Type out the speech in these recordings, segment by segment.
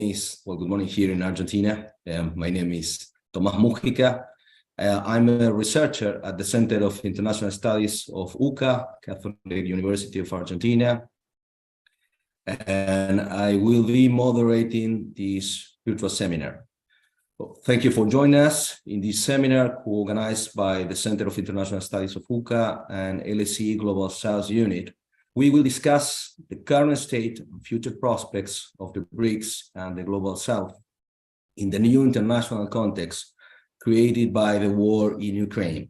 good morning here in Argentina. My name is Tomás Múgica. I'm a researcher at the Center of International Studies of UCA, Catholic University of Argentina. And I will be moderating this virtual seminar. Thank you for joining us in this seminar organized by the Center of International Studies of UCA and LSE Global South Unit. We will discuss the current state and future prospects of the BRICS and the Global South in the new international context created by the war in Ukraine.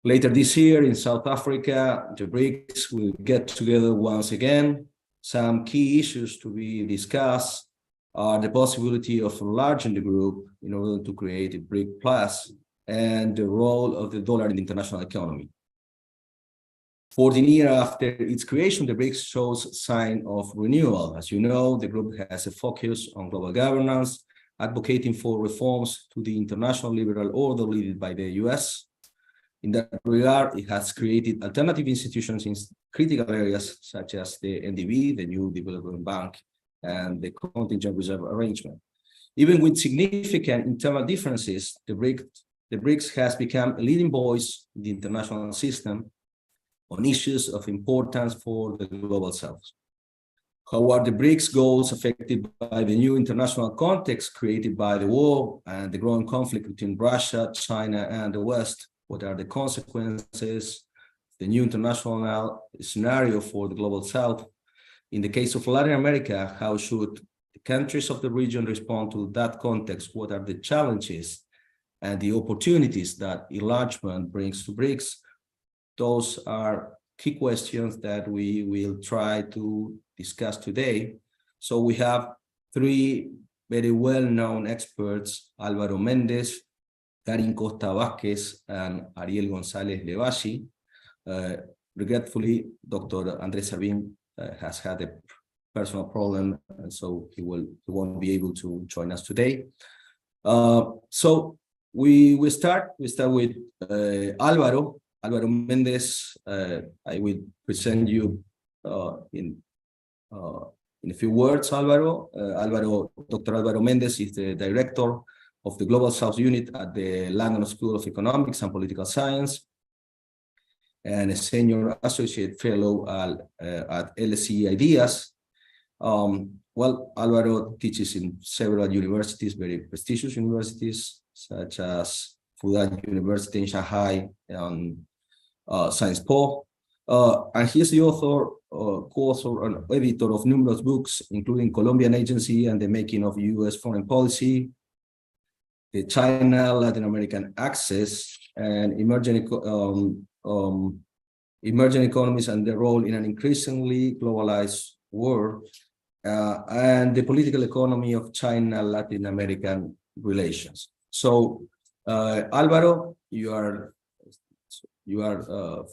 Later this year in South Africa, the BRICS will get together once again. Some key issues to be discussed are the possibility of enlarging the group in order to create a BRIC Plus and the role of the dollar in the international economy. 14 years after its creation, the BRICS shows sign of renewal. As you know, the group has a focus on global governance, advocating for reforms to the international liberal order led by the US. In that regard, it has created alternative institutions in critical areas such as the NDB, the New Development Bank, and the Contingent Reserve Arrangement. Even with significant internal differences, the BRICS has become a leading voice in the international system on issues of importance for the Global South. How are the BRICS goals affected by the new international context created by the war and the growing conflict between Russia, China, and the West? What are the consequences, the new international scenario for the Global South? In the case of Latin America, how should the countries of the region respond to that context? What are the challenges and the opportunities that enlargement brings to BRICS? Those are key questions that we will try to discuss today. So we have three very well-known experts, Álvaro Méndez, Costa, Vázquez, and Ariel González Levaggi. Regretfully, Dr. Andrés Serbín has had a personal problem, and so he won't be able to join us today. So we start with Álvaro Méndez. I will present you in a few words. Dr. Álvaro Méndez is the director of the Global South Unit at the London School of Economics and Political Science, and a senior associate fellow at LSE Ideas. Álvaro teaches in several universities, very prestigious universities, such as Fudan University in Shanghai and Sciences Po. And he is the author, co-author, and editor of numerous books, including Colombian Agency and the Making of U.S. Foreign Policy, the China Latin American Axis, and emerging economies and their role in an increasingly globalized world, and the political economy of China Latin American relations. So, Álvaro, you are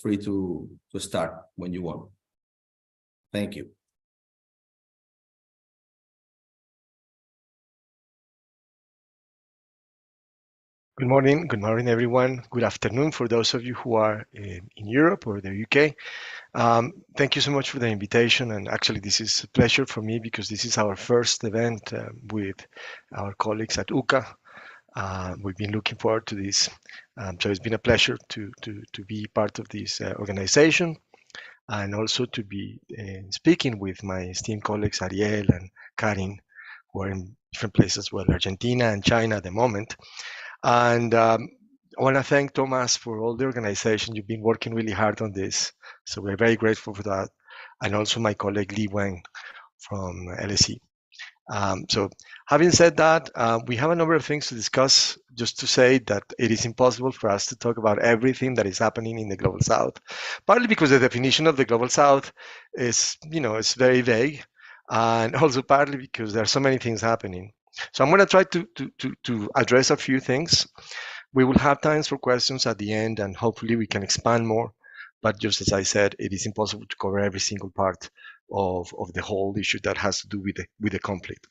free to start when you want. Thank you. Good morning, everyone. Good afternoon for those of you who are in Europe or the UK. Thank you so much for the invitation. And actually, this is a pleasure for me because this is our first event with our colleagues at UCA. We've been looking forward to this. So it's been a pleasure to be part of this organization and also to be speaking with my esteemed colleagues, Ariel and Karin, who are in different places, well, Argentina and China at the moment. And I want to thank Tomás for all the organization. You've been working really hard on this. So we're very grateful for that. And also my colleague Li Wang from LSE. So having said that, we have a number of things to discuss. Just to say that it is impossible for us to talk about everything that is happening in the Global South, partly because the definition of the Global South is, it's very vague, and also partly because there are so many things happening. So I'm going to try to address a few things. We will have times for questions at the end, and hopefully we can expand more. But just as I said, it is impossible to cover every single part of the whole issue that has to do with the conflict.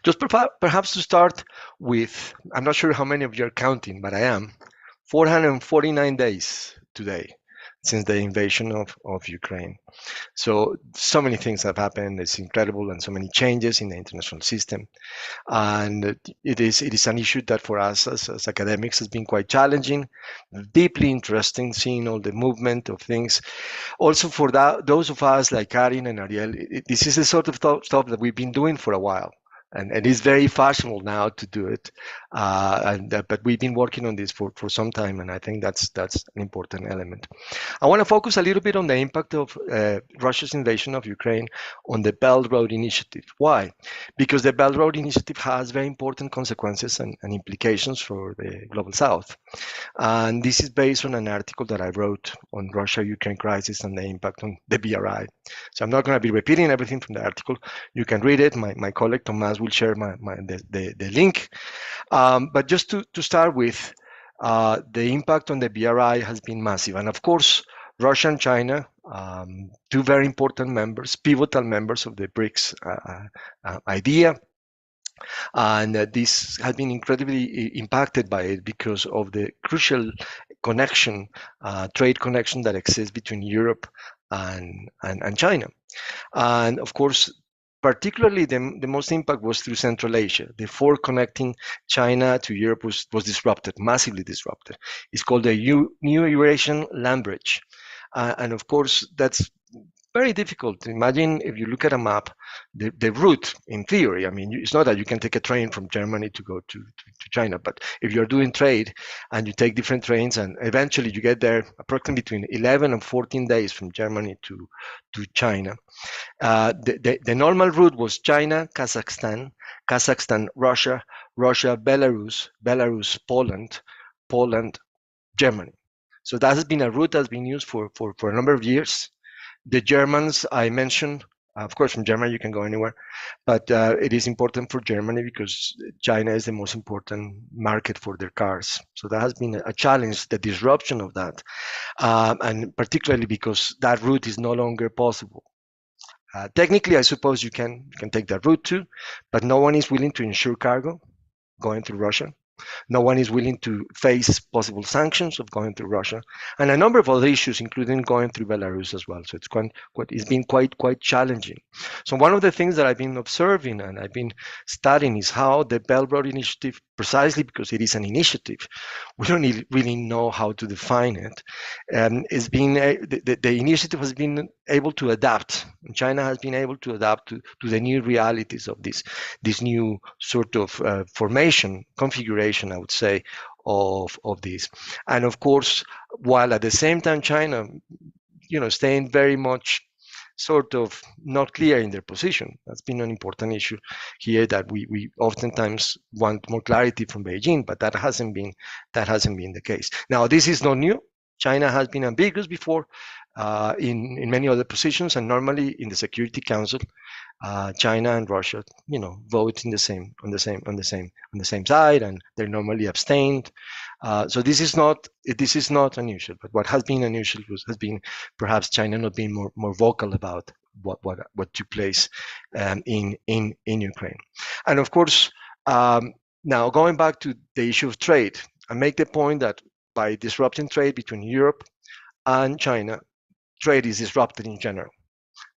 Just perhaps to start with, I'm not sure how many of you are counting, but I am, 449 days today since the invasion of Ukraine. So many things have happened. It's incredible, and so many changes in the international system. And it is an issue that for us as academics has been quite challenging, deeply interesting, seeing all the movement of things. Also for those of us like Ariel and Ariel, this is the sort of stuff that we've been doing for a while. And it is very fashionable now to do it, but we've been working on this for some time, and I think that's an important element. I want to focus a little bit on the impact of Russia's invasion of Ukraine on the Belt Road Initiative. Why? Because the Belt Road Initiative has very important consequences and implications for the Global South. And this is based on an article that I wrote on Russia-Ukraine crisis and the impact on the BRI. So I'm not going to be repeating everything from the article. You can read it. My colleague Tomás will share the link. But just to start with, the impact on the BRI has been massive. And of course, Russia and China, two very important members, pivotal members of the BRICS idea. And this has been incredibly impacted by it because of the crucial connection, trade connection that exists between Europe and China. And of course, particularly the most impact was through Central Asia. The fork connecting China to Europe was disrupted, massively disrupted. It's called the New Eurasian Land Bridge. And of course, that's very difficult. Imagine if you look at a map, the route in theory, I mean, it's not that you can take a train from Germany to go to China, but if you're doing trade and you take different trains and eventually you get there approximately between 11 and 14 days from Germany to China. The normal route was China, Kazakhstan, Russia, Belarus, Poland, Germany. So that has been a route that's been used for a number of years. The Germans, I mentioned, of course, from Germany you can go anywhere, but it is important for Germany because China is the most important market for their cars. So that has been a challenge, the disruption of that, and particularly because that route is no longer possible. Technically, I suppose you can take that route too, but no one is willing to insure cargo going through Russia. No one is willing to face possible sanctions of going through Russia, and a number of other issues, including going through Belarus as well. So it's been quite challenging. So one of the things that I've been observing and I've been studying is how the Belt Road Initiative, precisely because it is an initiative, we don't really know how to define it. The initiative has been able to adapt, and China has been able to adapt to the new realities of this new sort of formation, configuration, I would say, of this. And of course, while at the same time China, staying very much sort of not clear in their position. That's been an important issue here that we oftentimes want more clarity from Beijing, but that hasn't been the case. Now, this is not new. China has been ambiguous before in many other positions, and normally in the Security Council, China and Russia, vote on the same side, and they're normally abstained. So this is not unusual. But what has been unusual has been perhaps China not being more vocal about what took place in Ukraine. And of course, now going back to the issue of trade, I make the point that by disrupting trade between Europe and China, trade is disrupted in general.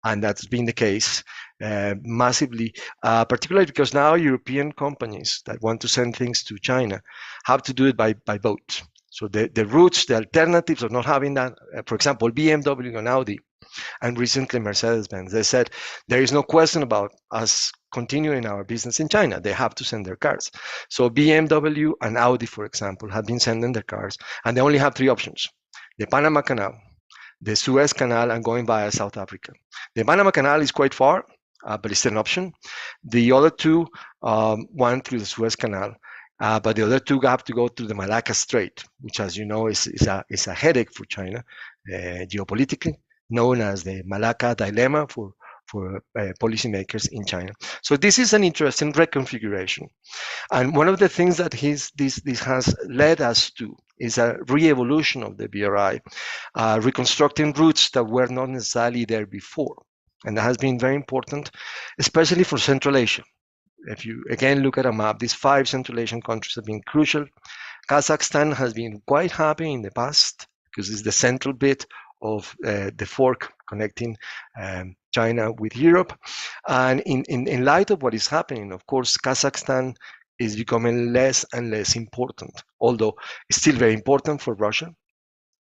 And that's been the case massively, particularly because now European companies that want to send things to China have to do it by boat. So the routes, the alternatives of not having that, for example, BMW and Audi, and recently Mercedes-Benz, they said there is no question about us continuing our business in China. They have to send their cars. So BMW and Audi, for example, have been sending their cars, and they only have three options: the Panama Canal, the Suez Canal, and going via South Africa. The Panama Canal is quite far, but it's an option. The other two, one through the Suez Canal, but the other two have to go through the Malacca Strait, which, as you know, is a headache for China geopolitically, known as the Malacca Dilemma for policymakers in China. So this is an interesting reconfiguration. And one of the things that this has led us to is a re-evolution of the BRI, reconstructing routes that were not necessarily there before. And that has been very important, especially for Central Asia. If you again look at a map, these 5 Central Asian countries have been crucial. Kazakhstan has been quite happy in the past because it's the central bit of the fork connecting China with Europe. And in light of what is happening, of course, Kazakhstan is becoming less and less important, although it's still very important for Russia,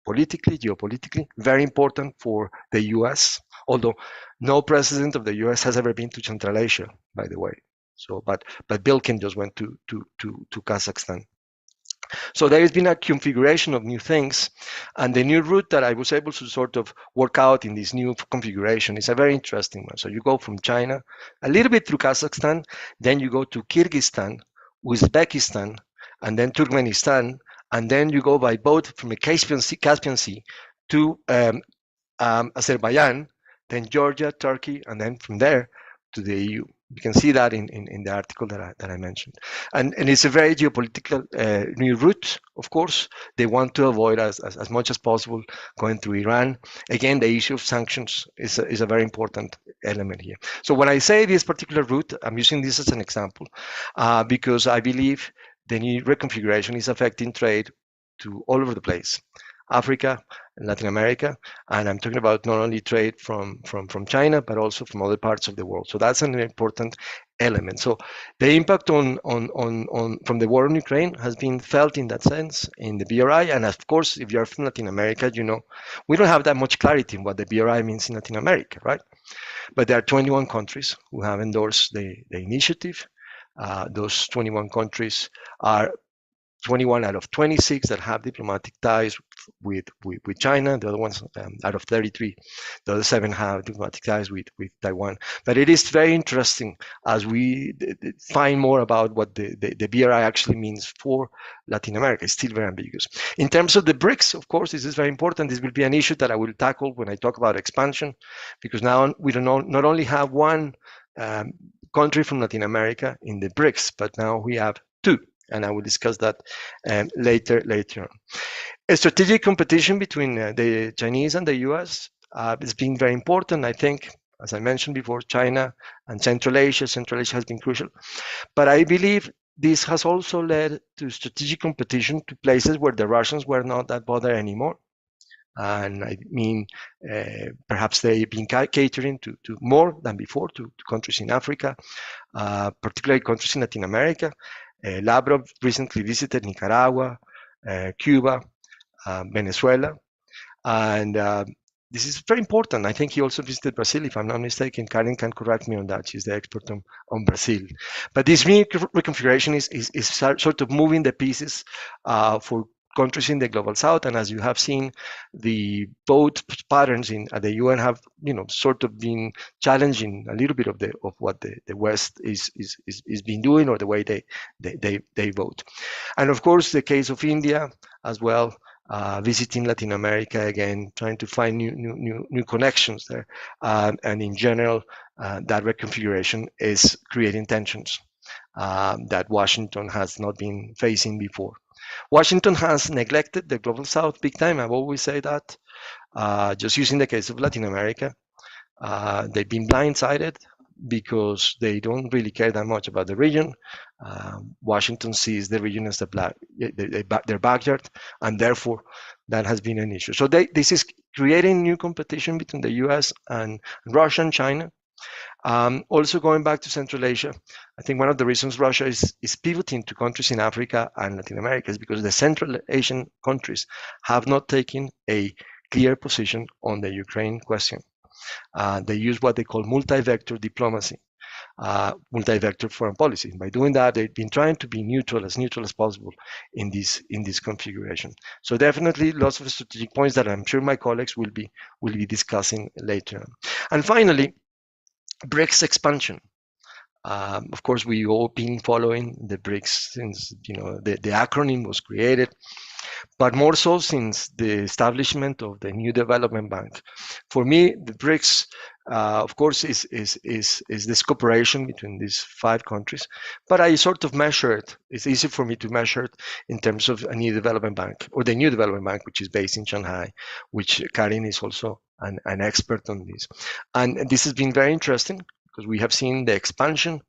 politically, geopolitically, very important for the US, although no president of the US has ever been to Central Asia, by the way. So, but Bilkin just went to Kazakhstan. So there has been a configuration of new things, and the new route that I was able to sort of work out in this new configuration is a very interesting one. So you go from China, a little bit through Kazakhstan, then you go to Kyrgyzstan, Uzbekistan, and then Turkmenistan, and then you go by boat from the Caspian Sea to Azerbaijan, then Georgia, Turkey, and then from there to the EU. You can see that in the article that I mentioned. And it's a very geopolitical new route, of course. They want to avoid as much as possible going through Iran. Again, the issue of sanctions is a very important element here. So when I say this particular route, I'm using this as an example because I believe the new reconfiguration is affecting trade to all over the place. Africa and Latin America, and I'm talking about not only trade from China, but also from other parts of the world. So that's an important element. So the impact on from the war in Ukraine has been felt in that sense in the BRI, and of course, if you're from Latin America, you know we don't have that much clarity in what the BRI means in Latin America, right? But there are 21 countries who have endorsed the initiative. Those 21 countries are 21 out of 26 that have diplomatic ties with China. The other ones, out of 33, the other 7 have diplomatic ties with Taiwan. But it is very interesting as we find more about what the BRI actually means for Latin America. It's still very ambiguous. In terms of the BRICS, of course, this is very important. This will be an issue that I will tackle when I talk about expansion, because now we not only have one country from Latin America in the BRICS, but now we have 2. And I will discuss that later on. A strategic competition between the Chinese and the US has been very important. I think, as I mentioned before, China and Central Asia has been crucial. But I believe this has also led to strategic competition to places where the Russians were not that bothered anymore. And I mean, perhaps they've been catering to more than before to countries in Africa, particularly countries in Latin America. Lavrov recently visited Nicaragua, Cuba, Venezuela, and this is very important. I think he also visited Brazil, if I'm not mistaken. Karen can correct me on that. She's the expert on Brazil. But this reconfiguration is sort of moving the pieces for countries in the global south, and as you have seen, the both patterns at the UN have, sort of been challenging a little bit of what the West is been doing, or the way they vote. And of course, the case of India as well, visiting Latin America again, trying to find new connections there, and in general, that reconfiguration is creating tensions that Washington has not been facing before. Washington has neglected the global south big time. I've always said that. Just using the case of Latin America, they've been blindsided because they don't really care that much about the region. Washington sees the region as their backyard, and therefore that has been an issue. So this is creating new competition between the US and Russia and China. Also going back to Central Asia, I think one of the reasons Russia is pivoting to countries in Africa and Latin America is because the Central Asian countries have not taken a clear position on the Ukraine question. They use what they call multi-vector diplomacy, multi-vector foreign policy. By doing that, they've been trying to be neutral as possible in this configuration. So definitely lots of strategic points that I'm sure my colleagues will be discussing later on. And finally, BRICS expansion. Of course, we all been following the BRICS since the acronym was created, but more so since the establishment of the new development bank. For me, the BRICS, of course, is this cooperation between these 5 countries. But I sort of measure it. It's easy for me to measure it in terms of a new development bank, or the new development bank, which is based in Shanghai, which Karin is also an expert on this. And this has been very interesting because we have seen the expansion.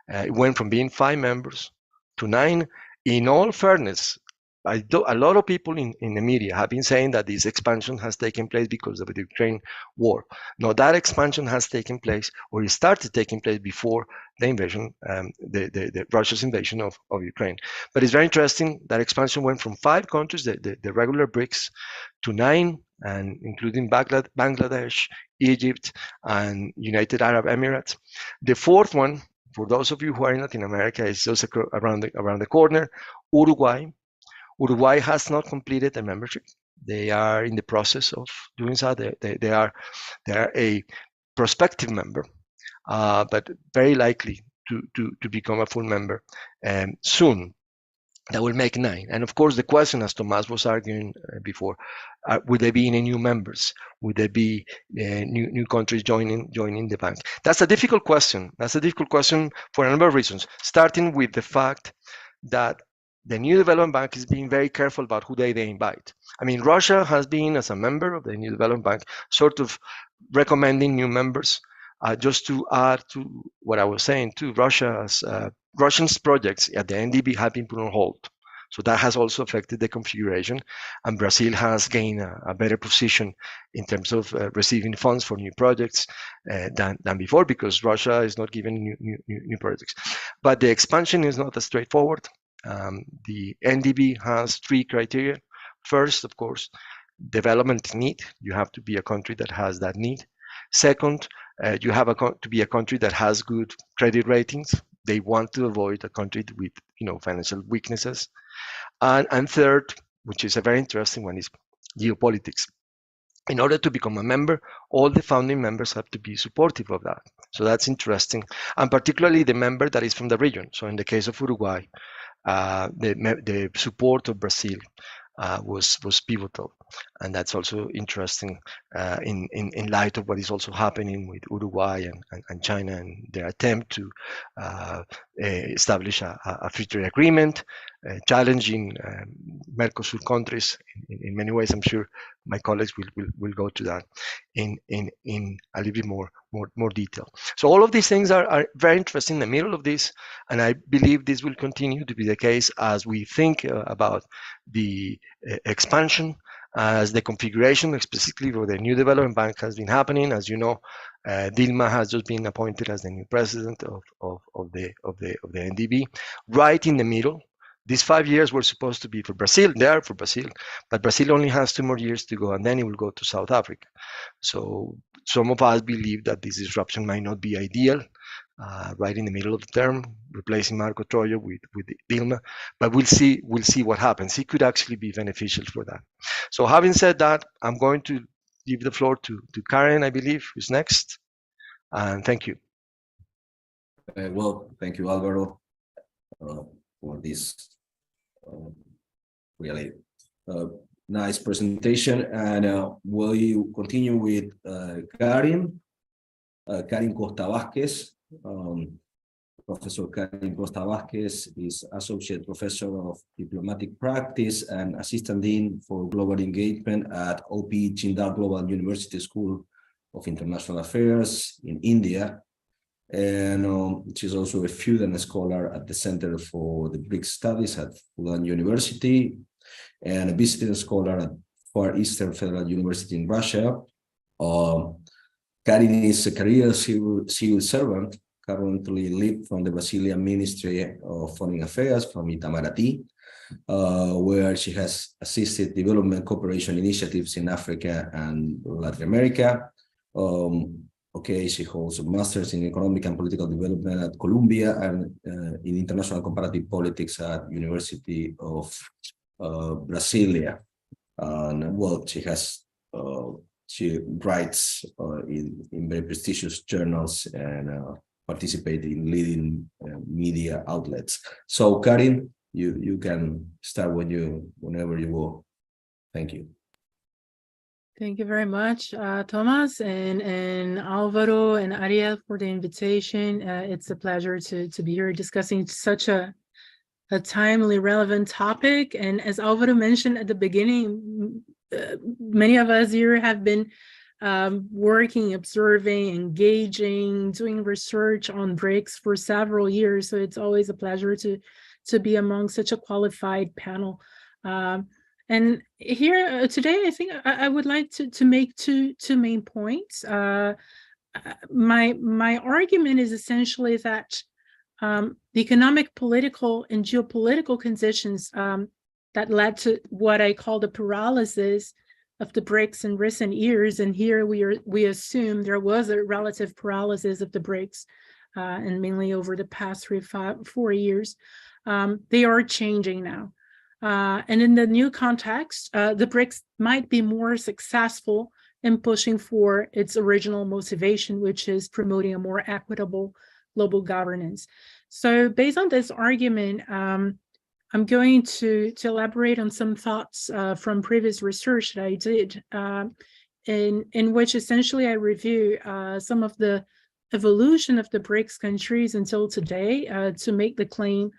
It went from being 5 members to 9. In all fairness, a lot of people in the media have been saying that this expansion has taken place because of the Ukraine war. No, that expansion has taken place, or it started taking place before the invasion, the Russia's invasion of Ukraine. But it's very interesting that expansion went from 5 countries, the regular BRICS, to 9, and including Bangladesh, Egypt, and United Arab Emirates. The 4th one, for those of you who are in Latin America, is just around the corner, Uruguay. Uruguay has not completed their membership. They are in the process of doing so. They are a prospective member, but very likely to become a full member soon. That will make 9. And of course, the question, as Tomás was arguing before, would there be any new members? Would there be new countries joining the bank? That's a difficult question. That's a difficult question for a number of reasons, starting with the fact that the New Development Bank is being very careful about who they invite. I mean, Russia has been, as a member of the New Development Bank, sort of recommending new members. Just to add to what I was saying too, Russia's projects at the NDB have been put on hold. So that has also affected the configuration, and Brazil has gained a better position in terms of receiving funds for new projects than before, because Russia is not giving new projects. But the expansion is not as straightforward. The NDB has 3 criteria. First, of course, development need. You have to be a country that has that need. Second, you have to be a country that has good credit ratings. They want to avoid a country with financial weaknesses. And third, which is a very interesting one, is geopolitics. In order to become a member, all the founding members have to be supportive of that. So that's interesting, and particularly the member that is from the region. So in the case of Uruguay, the support of Brazil was pivotal, and that's also interesting in light of what is also happening with Uruguay and China and their attempt to establish a free trade agreement, challenging Mercosur countries in many ways. I'm sure my colleagues will go to that in a little bit more detail. So all of these things are very interesting in the middle of this, and I believe this will continue to be the case as we think about the expansion, as the configuration specifically for the New Development Bank has been happening. As you know, Dilma has just been appointed as the new president of the NDB, right in the middle. These 5 years were supposed to be for Brazil. They are for Brazil, but Brazil only has 2 more years to go, and then it will go to South Africa. So some of us believe that this disruption might not be ideal, right in the middle of the term, replacing Marco Troyo with Dilma. But we'll see what happens. It could actually be beneficial for that. So having said that, I'm going to give the floor to Karen, I believe, who's next. And thank you. Well, thank you, Álvaro, for this really nice presentation. And we'll continue with Karen Costa Vázquez. Professor Karen Costa Vázquez is Associate Professor of Diplomatic Practice and Assistant Dean for Global Engagement at OP Jindal Global University School of International Affairs in India. And she's also a Fuldan Scholar at the Center for the BRICS Studies at Fuldan University, and a visiting scholar at Far Eastern Federal University in Russia. Karen is a career civil servant, currently lead from the Brazilian Ministry of Foreign Affairs from Itamaraty, where she has assisted development cooperation initiatives in Africa and Latin America. She holds a master's in economic and political development at Columbia and in international comparative politics at University of Brasilia. And well, she writes in very prestigious journals and participate in leading media outlets. So Karen, you can start whenever you will. Thank you. Thank you very much, Tomás and Álvaro and Ariel for the invitation. It's a pleasure to be here discussing such a timely, relevant topic. And as Álvaro mentioned at the beginning, many of us here have been working, observing, engaging, doing research on BRICS for several years. So it's always a pleasure to be among such a qualified panel And here today, I think I would like to make two main points. My argument is essentially that the economic, political, and geopolitical conditions that led to what I call the paralysis of the BRICS in recent years, and here we assume there was a relative paralysis of the BRICS, and mainly over the past 4 years, they are changing now. And in the new context, the BRICS might be more successful in pushing for its original motivation, which is promoting a more equitable global governance. So based on this argument, I'm going to elaborate on some thoughts from previous research that I did, in which essentially I review some of the evolution of the BRICS countries until today to make the claim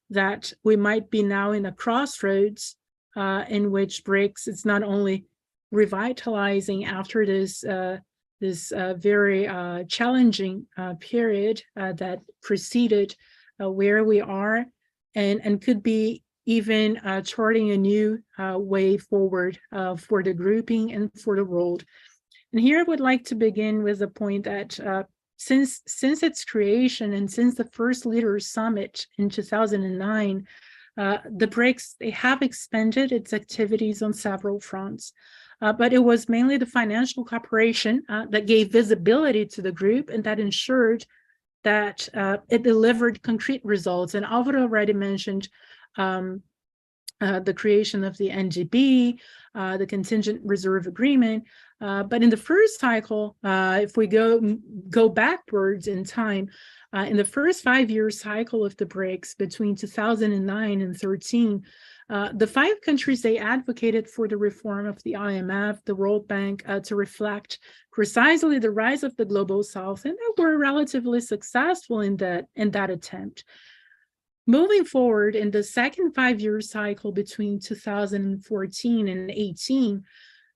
that we might be now in a crossroads in which BRICS is not only revitalizing after this very challenging period that preceded where we are, and could be even charting a new way forward for the grouping and for the world. And here I would like to begin with the point that since its creation and since the first Leaders Summit in 2009, the BRICS, they have expanded its activities on several fronts. But it was mainly the financial cooperation that gave visibility to the group and that ensured that it delivered concrete results. And Álvaro already mentioned the creation of the NGB, the Contingent Reserve Agreement. But in the first cycle, if we go backwards in time, in the first 5-year cycle of the BRICS between 2009 and 13, the 5 countries, they advocated for the reform of the IMF, the World Bank, to reflect precisely the rise of the global South, and they were relatively successful in that attempt. Moving forward, in the second 5-year cycle between 2014 and 18,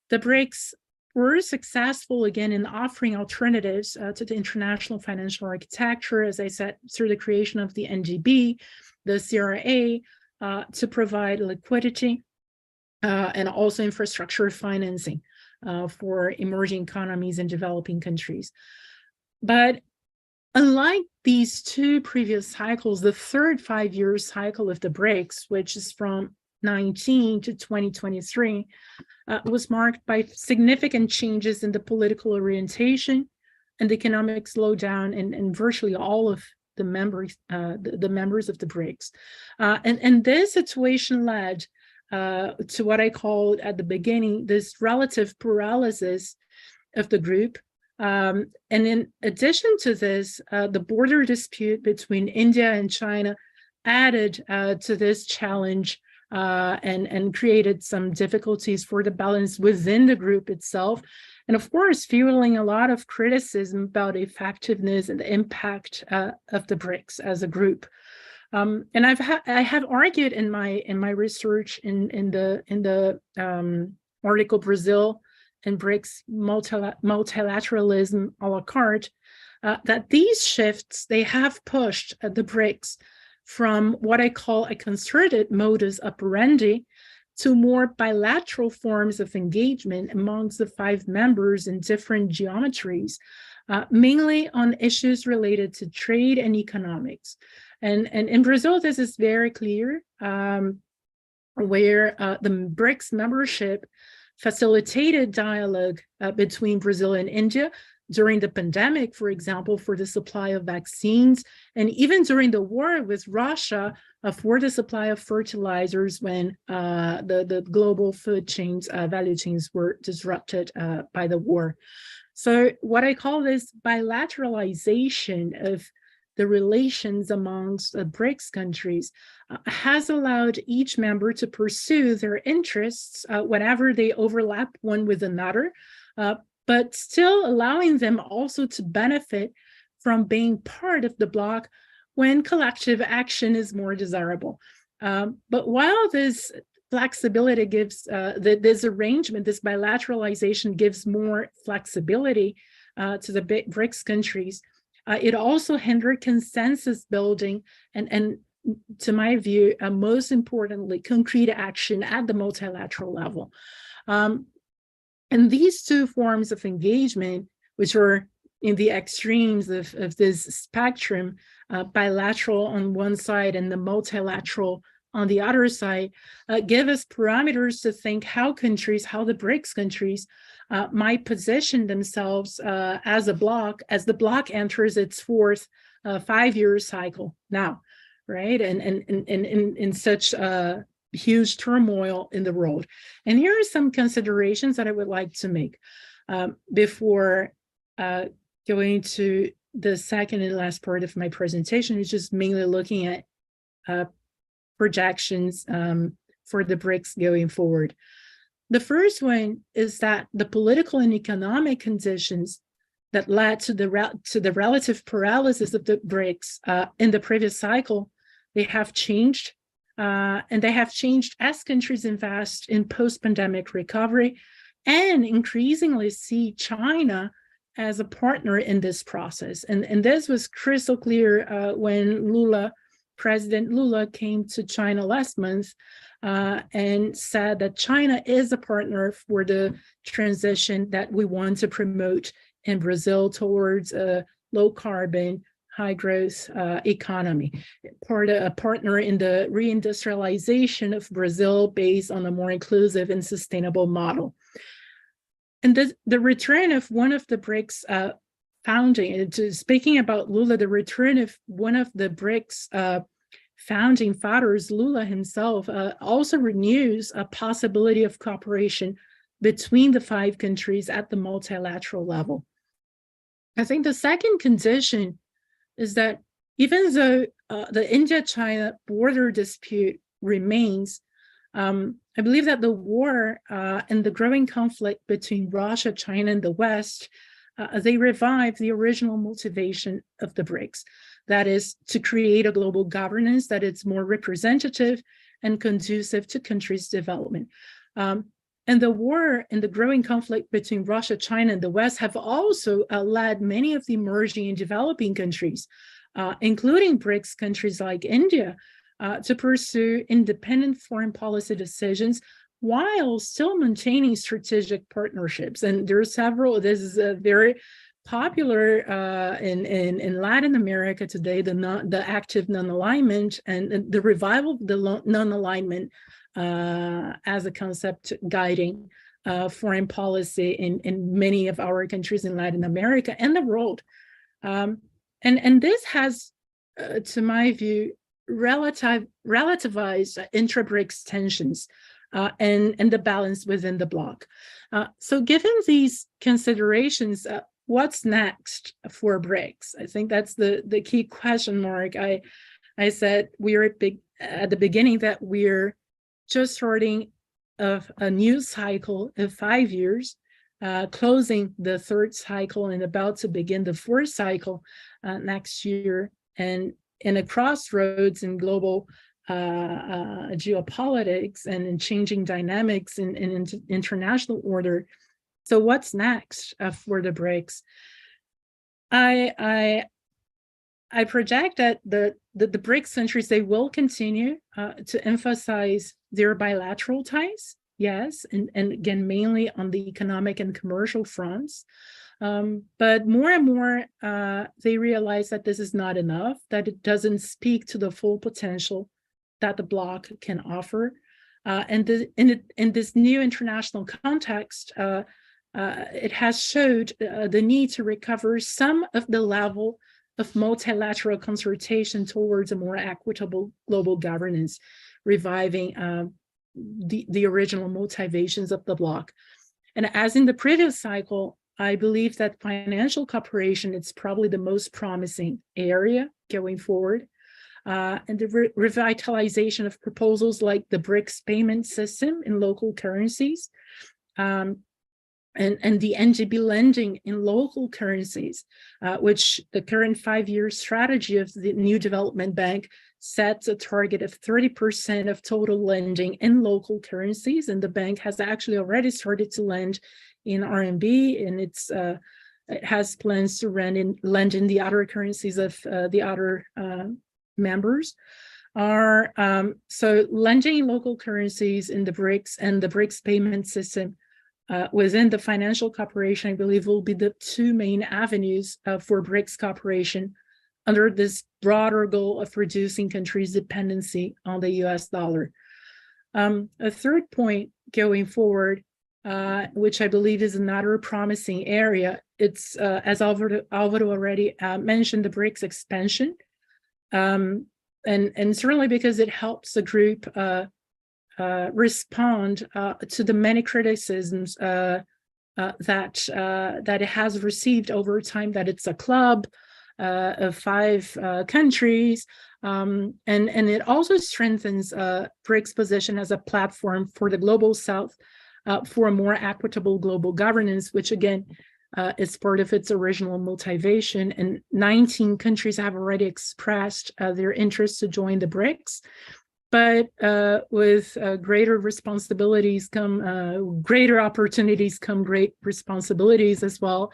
the BRICS were successful again in offering alternatives to the international financial architecture, as I said, through the creation of the NGB, the CRA, to provide liquidity and also infrastructure financing for emerging economies and developing countries. But unlike these 2 previous cycles, the third 5-year cycle of the BRICS, which is from 19 to 2023, was marked by significant changes in the political orientation and the economic slowdown in virtually all of the members of the BRICS. And this situation led to what I called at the beginning this relative paralysis of the group. And in addition to this, the border dispute between India and China added to this challenge and created some difficulties for the balance within the group itself. And of course, fueling a lot of criticism about effectiveness and the impact of the BRICS as a group. And I have argued in my research in the article Brazil and BRICS multilateralism a la carte, that these shifts, they have pushed the BRICS from what I call a concerted modus operandi to more bilateral forms of engagement amongst the 5 members in different geometries, mainly on issues related to trade and economics. And in Brazil, this is very clear, where the BRICS membership facilitated dialogue between Brazil and India during the pandemic, for example, for the supply of vaccines, and even during the war with Russia for the supply of fertilizers when the global food chains, value chains were disrupted by the war. So what I call this bilateralization of the relations amongst the BRICS countries has allowed each member to pursue their interests whenever they overlap one with another, but still allowing them also to benefit from being part of the bloc when collective action is more desirable. But while this flexibility gives, this arrangement, this bilateralization gives more flexibility to the BRICS countries, it also hindered consensus building and to my view, most importantly, concrete action at the multilateral level. And these two forms of engagement, which are in the extremes of this spectrum, bilateral on one side and the multilateral on the other side, give us parameters to think how the BRICS countries might position themselves as a bloc, as the bloc enters its fourth 5-year cycle now, right? And in such huge turmoil in the world. And here are some considerations that I would like to make before going to the second and last part of my presentation, which is mainly looking at projections for the BRICS going forward. The first one is that the political and economic conditions that led to the relative paralysis of the BRICS in the previous cycle, they have changed. And they have changed as countries invest in post-pandemic recovery and increasingly see China as a partner in this process. And this was crystal clear when President Lula came to China last month and said that China is a partner for the transition that we want to promote in Brazil towards a low carbon, high growth economy, a partner in the reindustrialization of Brazil based on a more inclusive and sustainable model. And the return of one of the BRICS founding, speaking about Lula, the return of one of the BRICS founding fathers, Lula himself, also renews a possibility of cooperation between the 5 countries at the multilateral level. I think the second condition is that even though the India-China border dispute remains, I believe that the war and the growing conflict between Russia, China, and the West, they revive the original motivation of the BRICS. That is to create a global governance that is more representative and conducive to countries' development. And the war and the growing conflict between Russia, China, and the West have also led many of the emerging and developing countries, including BRICS countries like India, to pursue independent foreign policy decisions while still maintaining strategic partnerships. And there are several. This is a very popular in Latin America today, the active non-alignment and the revival of the non-alignment as a concept guiding foreign policy in many of our countries in Latin America and the world. And this has, to my view, relativized intra-BRICS tensions and the balance within the bloc. So given these considerations, what's next for BRICS? I think that's the key question mark. I said we're at the beginning that we're just starting of a new cycle of 5 years, closing the third cycle and about to begin the fourth cycle next year, and in a crossroads in global geopolitics and in changing dynamics in international order. So what's next for the BRICS? I project that the BRICS countries, they will continue to emphasize their bilateral ties, yes, and again, mainly on the economic and commercial fronts. But more and more, they realize that this is not enough, that it doesn't speak to the full potential that the bloc can offer. And in this new international context, it has showed the need to recover some of the level of multilateral consultation towards a more equitable global governance, reviving the original motivations of the bloc. And as in the previous cycle, I believe that financial cooperation is probably the most promising area going forward. And the revitalization of proposals like the BRICS payment system in local currencies, and the NGB lending in local currencies, which the current 5-year strategy of the New Development Bank sets a target of 30% of total lending in local currencies. And the bank has actually already started to lend in RMB, and it has plans to lend in the other currencies of the other members. are so lending in local currencies in the BRICS and the BRICS payment system within the financial cooperation, I believe, will be the two main avenues for BRICS cooperation under this broader goal of reducing countries' dependency on the US dollar. A third point going forward, which I believe is another promising area, it's, as Álvaro already mentioned, the BRICS expansion. And certainly because it helps the group respond to the many criticisms that it has received over time, that it's a club of 5 countries, and it also strengthens BRICS' position as a platform for the Global South for a more equitable global governance, which again is part of its original motivation. And 19 countries have already expressed their interest to join the BRICS. But with greater responsibilities come greater opportunities, come great responsibilities as well.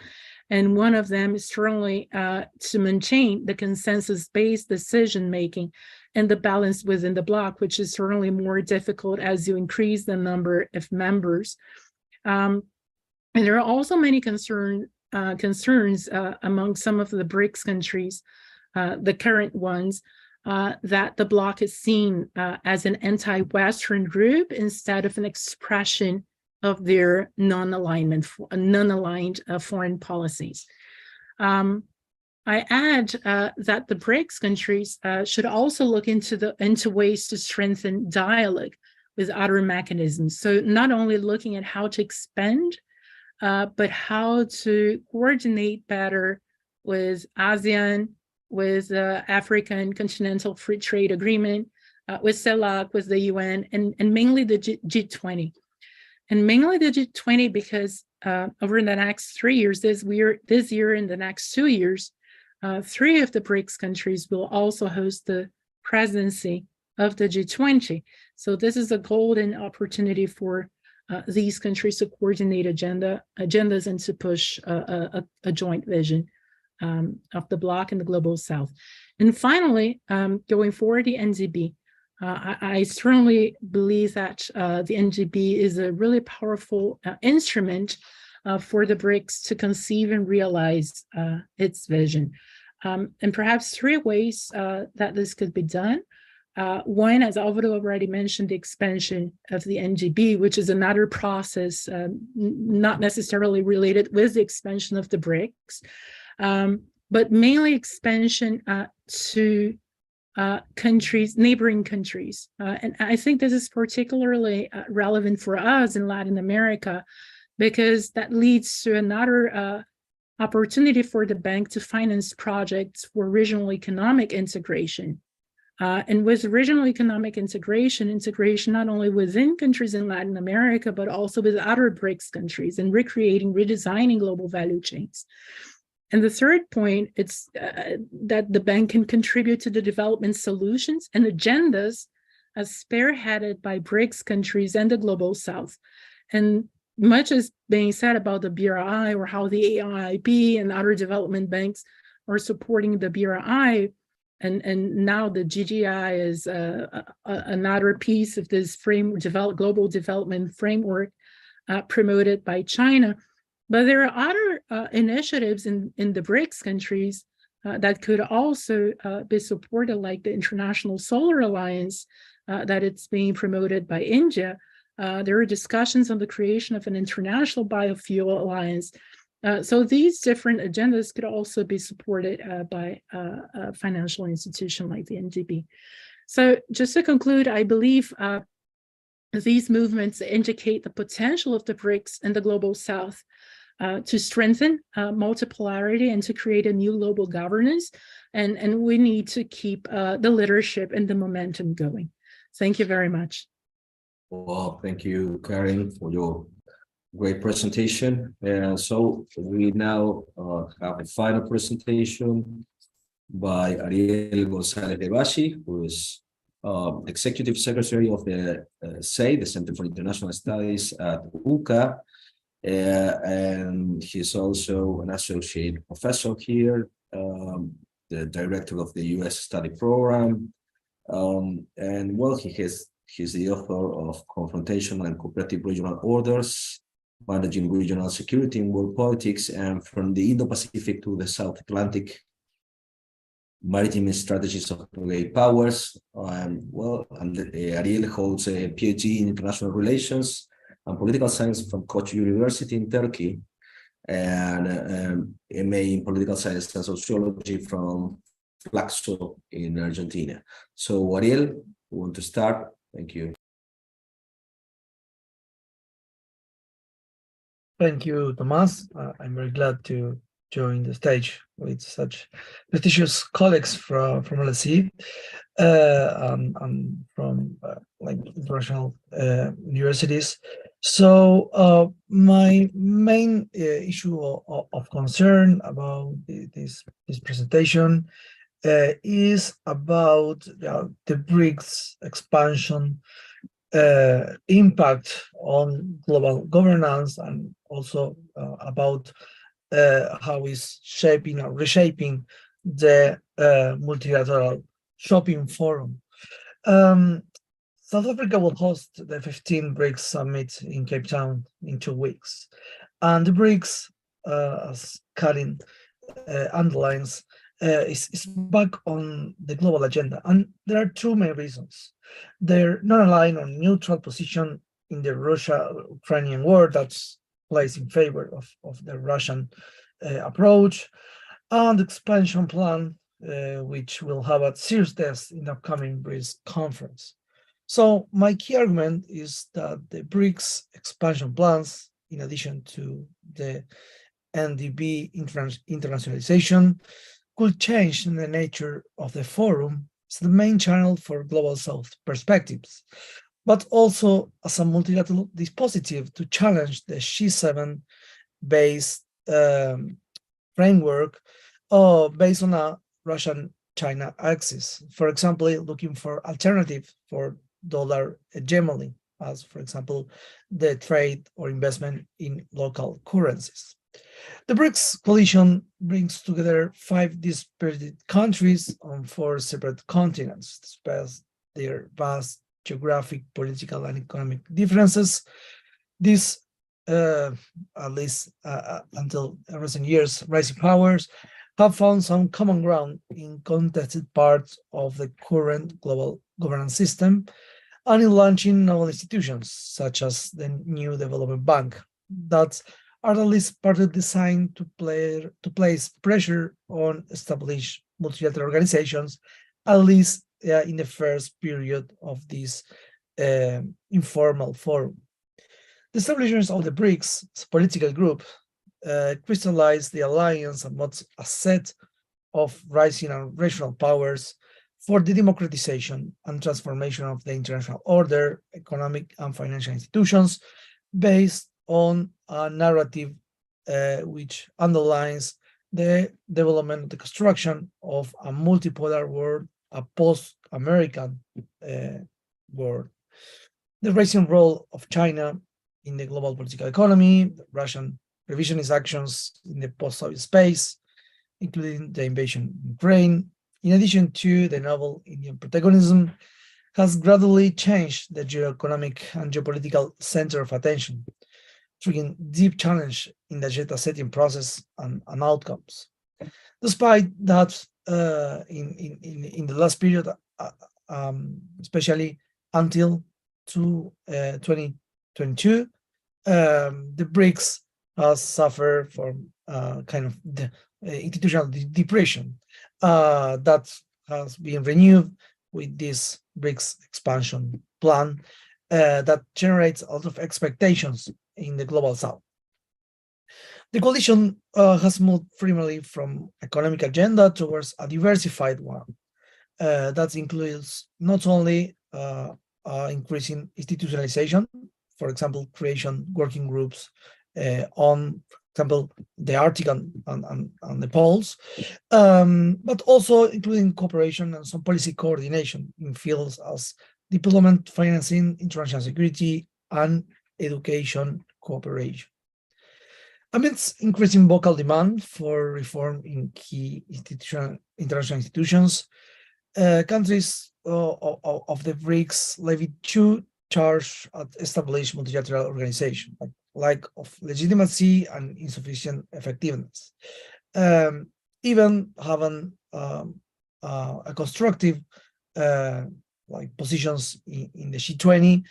And one of them is certainly to maintain the consensus-based decision-making and the balance within the bloc, which is certainly more difficult as you increase the number of members. And there are also many concerns among some of the BRICS countries, the current ones, that the bloc is seen as an anti-Western group instead of an expression of their non-aligned foreign policies. I add that the BRICS countries should also look into ways to strengthen dialogue with other mechanisms. So not only looking at how to expand, but how to coordinate better with ASEAN, with African Continental Free Trade Agreement, with CELAC, with the UN, and mainly the G20. And mainly the G20 because over the next 3 years, this year and the next 2 years, 3 of the BRICS countries will also host the presidency of the G20. So this is a golden opportunity for these countries to coordinate agendas and to push a joint vision of the bloc and the Global South. And finally, going forward, the NGB. I certainly believe that the NGB is a really powerful instrument for the BRICS to conceive and realize its vision. And perhaps 3 ways that this could be done. One, as Álvaro already mentioned, the expansion of the NGB, which is another process not necessarily related with the expansion of the BRICS, but mainly expansion to neighboring countries. And I think this is particularly relevant for us in Latin America, because that leads to another opportunity for the bank to finance projects for regional economic integration. And with regional economic integration not only within countries in Latin America, but also with other BRICS countries, and redesigning global value chains. And the third point, it's that the bank can contribute to the development solutions and agendas as spearheaded by BRICS countries and the Global South. And much is being said about the BRI, or how the AIIB and other development banks are supporting the BRI. And now the GDI is another piece of this global development framework promoted by China. But there are other initiatives in the BRICS countries that could also be supported, like the International Solar Alliance that it's being promoted by India. There are discussions on the creation of an international biofuel alliance. So these different agendas could also be supported by a financial institution like the NGB. So just to conclude, I believe these movements indicate the potential of the BRICS and the Global South to strengthen multipolarity and to create a new global governance. And we need to keep the leadership and the momentum going. Thank you very much. Well, thank you, Karen, for your great presentation. And so we now have a final presentation by Ariel González Levaggi, who is Executive Secretary of the CEI, the Center for International Studies at UCA. And he's also an associate professor here, the director of the US study program, And well, he's the author of Confrontation and Cooperative Regional Orders, Managing Regional Security in World Politics, and From the Indo-Pacific to the South Atlantic, Maritime Strategies of Great Powers. Ariel holds a PhD in International Relations and Political Science from Koç University in Turkey, and MA in Political Science and Sociology from Flaxo in Argentina. So Ariel, you want to start? Thank you. Thank you, Tomás. I'm very glad to join the stage with such prestigious colleagues from LSE and from like international universities. So my main issue of concern about this presentation is about the BRICS expansion impact on global governance, and also about how it's shaping or reshaping the multilateral shopping forum. South Africa will host the 15th BRICS Summit in Cape Town in 2 weeks. And the BRICS, as Karin underlines, is back on the global agenda. And there are 2 main reasons. They're non-aligned or neutral position in the Russia-Ukrainian war that's plays in favor of the Russian approach, and the expansion plan, which will have a serious test in the upcoming BRICS conference. So my key argument is that the BRICS expansion plans, in addition to the NDB internationalization, could change the nature of the forum as the main channel for global South perspectives, but also as a multilateral dispositive to challenge the G7-based framework based on a Russian-China axis. For example, looking for alternative for dollar hegemony, as for example, the trade or investment in local currencies. The BRICS coalition brings together 5 disparate countries on 4 separate continents, despite their vast geographic, political, and economic differences. These, at least until recent years, rising powers have found some common ground in contested parts of the current global governance system, and in launching novel institutions, such as the new Development Bank, that are at least partly designed to place pressure on established multilateral organizations, at least in the first period of this informal forum. The establishment of the BRICS as a political group crystallized the alliance amongst a set of rising and regional powers for the democratization and transformation of the international order, economic and financial institutions, based on a narrative which underlines the development of the construction of a multipolar world, a post-American world. The rising role of China in the global political economy, the Russian revisionist actions in the post-Soviet space, including the invasion of Ukraine, in addition to the novel Indian protagonism, has gradually changed the geoeconomic and geopolitical center of attention, triggering deep challenge in the agenda setting process and outcomes. Despite that, in the last period, especially until 2022, the BRICS has suffered from kind of the institutional depression that has been renewed with this BRICS expansion plan that generates a lot of expectations in the global South. The coalition has moved freely from economic agenda towards a diversified one that includes not only increasing institutionalization, for example, creation working groups on, for example, the Arctic and the poles, but also including cooperation and some policy coordination in fields as development, financing, international security, and education cooperation. Amidst increasing vocal demand for reform in key international institutions, countries of the BRICS levied two charge at established multilateral organization, like of legitimacy and insufficient effectiveness. Even having a constructive positions in the G20,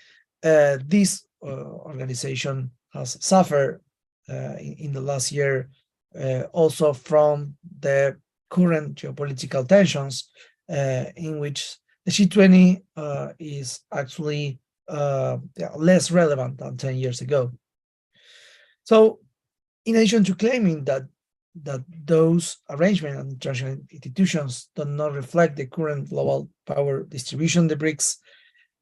this organization has suffered in the last year also from the current geopolitical tensions, in which the G20 is actually less relevant than 10 years ago. So, in addition to claiming that those arrangements and international institutions do not reflect the current global power distribution, the BRICS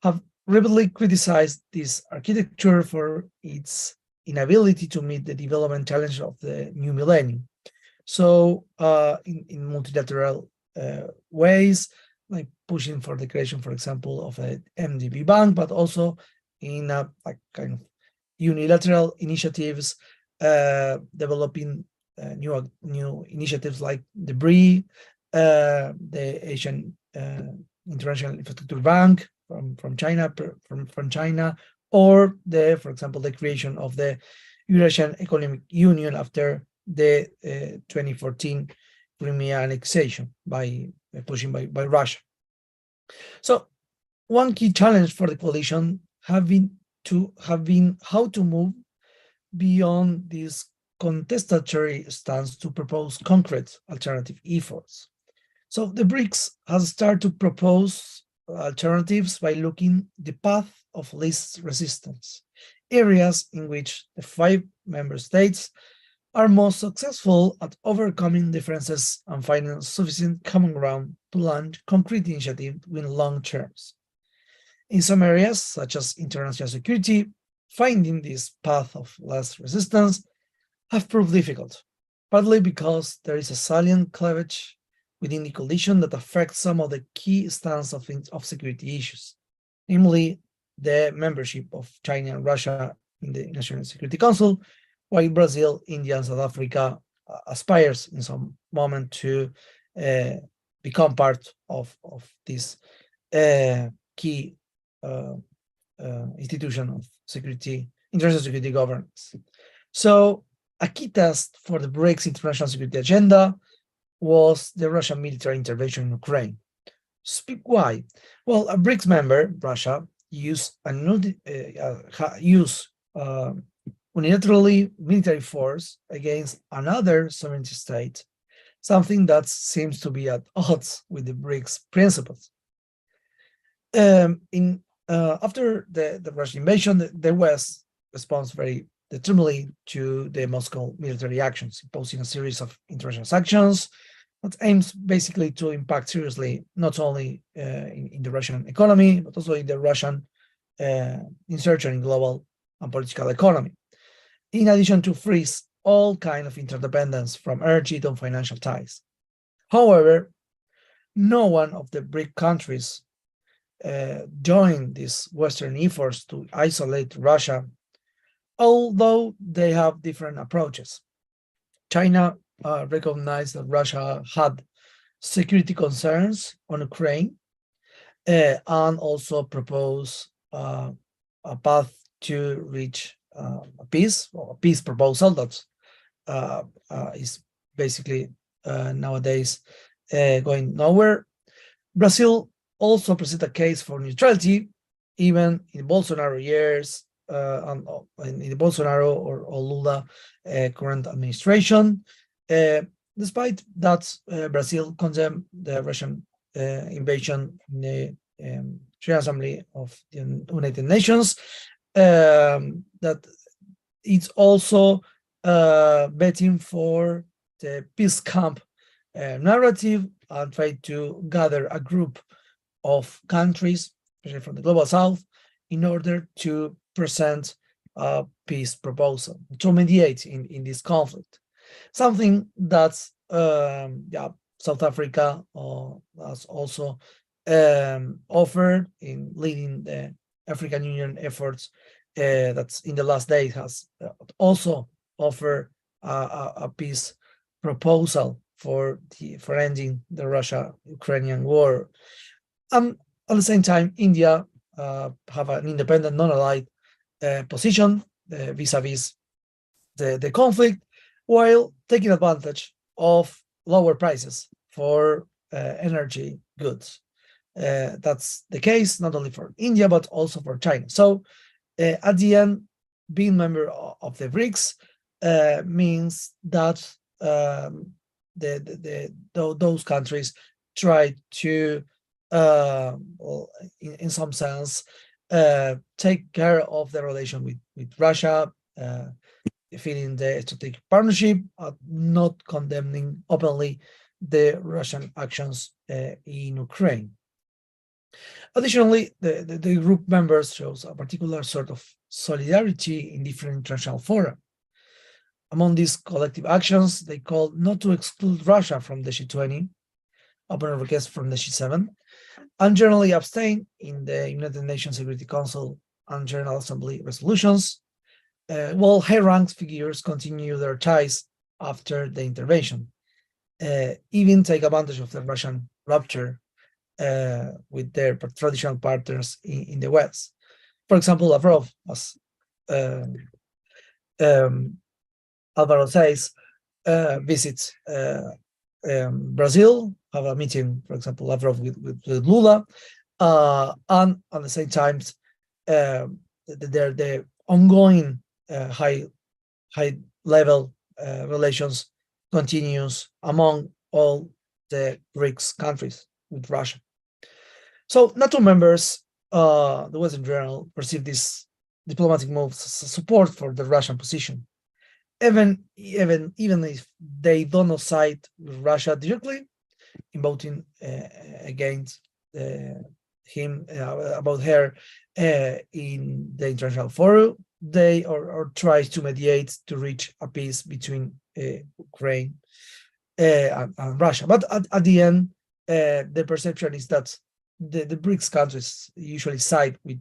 have repeatedly criticized this architecture for its inability to meet the development challenge of the new millennium. So, in multilateral ways, like pushing for the creation, for example, of a MDB bank, but also in kind of unilateral initiatives, developing new initiatives like the BRI, the Asian International Infrastructure Bank from China, or for example, the creation of the Eurasian Economic Union after the 2014 Crimea annexation by Russia. So, one key challenge for the coalition have been how to move beyond this contestatory stance to propose concrete alternative efforts. So the BRICS has started to propose alternatives by looking the path of least resistance, areas in which the 5 member states are most successful at overcoming differences and finding sufficient common ground to launch concrete initiatives with long terms. In some areas, such as international security, finding this path of less resistance have proved difficult, partly because there is a salient cleavage within the coalition that affects some of the key strands of security issues, namely the membership of China and Russia in the National Security Council, while Brazil, India, and South Africa aspires in some moment to become part of this key institution of international security governance. So, a key test for the BRICS international security agenda was the Russian military intervention in Ukraine. Speak why? Well, a BRICS member, Russia, used unilaterally military force against another sovereign state, something that seems to be at odds with the BRICS principles. After the Russian invasion, the West responds very determinedly to the Moscow military actions, imposing a series of international sanctions that aims basically to impact seriously not only in the Russian economy, but also in the Russian insertion in global and political economy, in addition to freeze all kinds of interdependence from energy to financial ties. However, no one of the BRIC countries joined these Western efforts to isolate Russia, although they have different approaches. China recognized that Russia had security concerns on Ukraine and also proposed a path to reach a peace proposal that is basically nowadays going nowhere. Brazil also presented a case for neutrality, even in Bolsonaro years, and in the Bolsonaro or Lula current administration. Despite that, Brazil condemned the Russian invasion in the General Assembly of the United Nations. That it's also betting for the peace camp narrative and try to gather a group of countries, especially from the global south, in order to present a peace proposal to mediate in this conflict. Something that South Africa has also offered in leading the African Union efforts. That's in the last days has also offered a peace proposal for ending the Russia-Ukrainian war. At the same time, India have an independent, non-allied position vis-a-vis the conflict, while taking advantage of lower prices for energy goods. That's the case not only for India, but also for China. So at the end, being member of the BRICS means that those countries try to, in some sense, take care of the relation with Russia, feeling the strategic partnership, not condemning openly the Russian actions in Ukraine. Additionally, the group members shows a particular sort of solidarity in different international fora. Among these collective actions, they call not to exclude Russia from the G20, upon a request from the G7, and generally abstain in the United Nations Security Council and General Assembly resolutions, while high-ranked figures continue their ties after the intervention, even take advantage of the Russian rupture with their traditional partners in the West. For example, Lavrov, as Álvaro says, visits Brazil, have a meeting, for example, Lavrov with Lula, and at the same time, the ongoing high-level relations continues among all the BRICS countries with Russia. So NATO members, the Western Journal, perceive this diplomatic move as support for the Russian position, even if they don't side with Russia directly in voting against him about her in the international forum. They or tries to mediate to reach a peace between Ukraine and Russia. But at the end, the perception is that the BRICS countries usually side with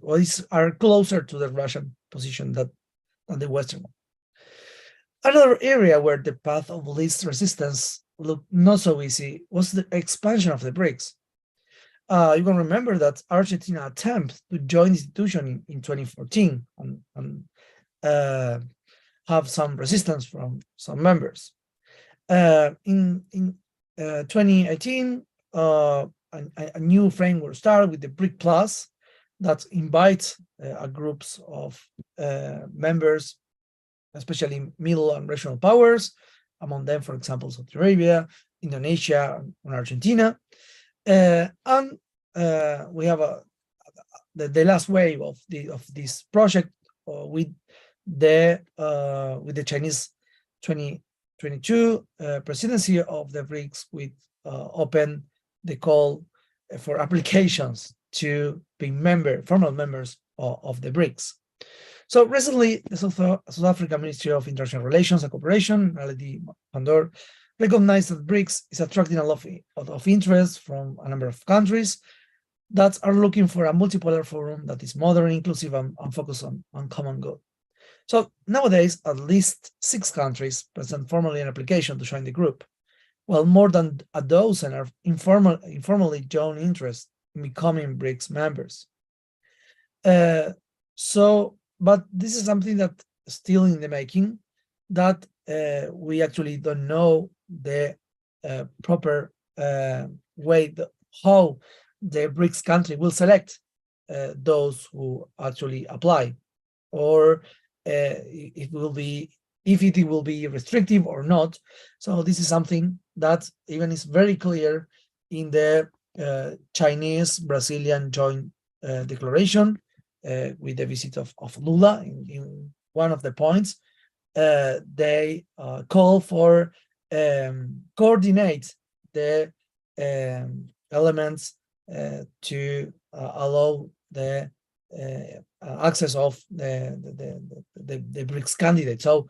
or are closer to the Russian position than the Western one. Another area where the path of least resistance looked not so easy was the expansion of the BRICS. You can remember that Argentina attempted to join the institution in 2014 and have some resistance from some members. In 2018, a new framework started with the BRIC Plus that invites groups of members, especially middle and regional powers, among them, for example, Saudi Arabia, Indonesia, and Argentina. And we have the last wave of this project with the Chinese 2022 presidency of the BRICS, with open the call for applications to be formal members of the BRICS. So recently, the South African Ministry of International Relations and Cooperation, Pandor, recognized that BRICS is attracting a lot of interest from a number of countries that are looking for a multipolar forum that is modern, inclusive, and focused on common good. So nowadays, at least 6 countries present formally an application to join the group, while more than a dozen are informally shown interest in becoming BRICS members. But this is something that is still in the making, that we actually don't know the proper way how the BRICS country will select those who actually apply, or if it will be restrictive or not. So this is something that even is very clear in the Chinese-Brazilian joint declaration with the visit of Lula. In one of the points, they call for coordinate the elements to allow the access of the BRICS candidate. So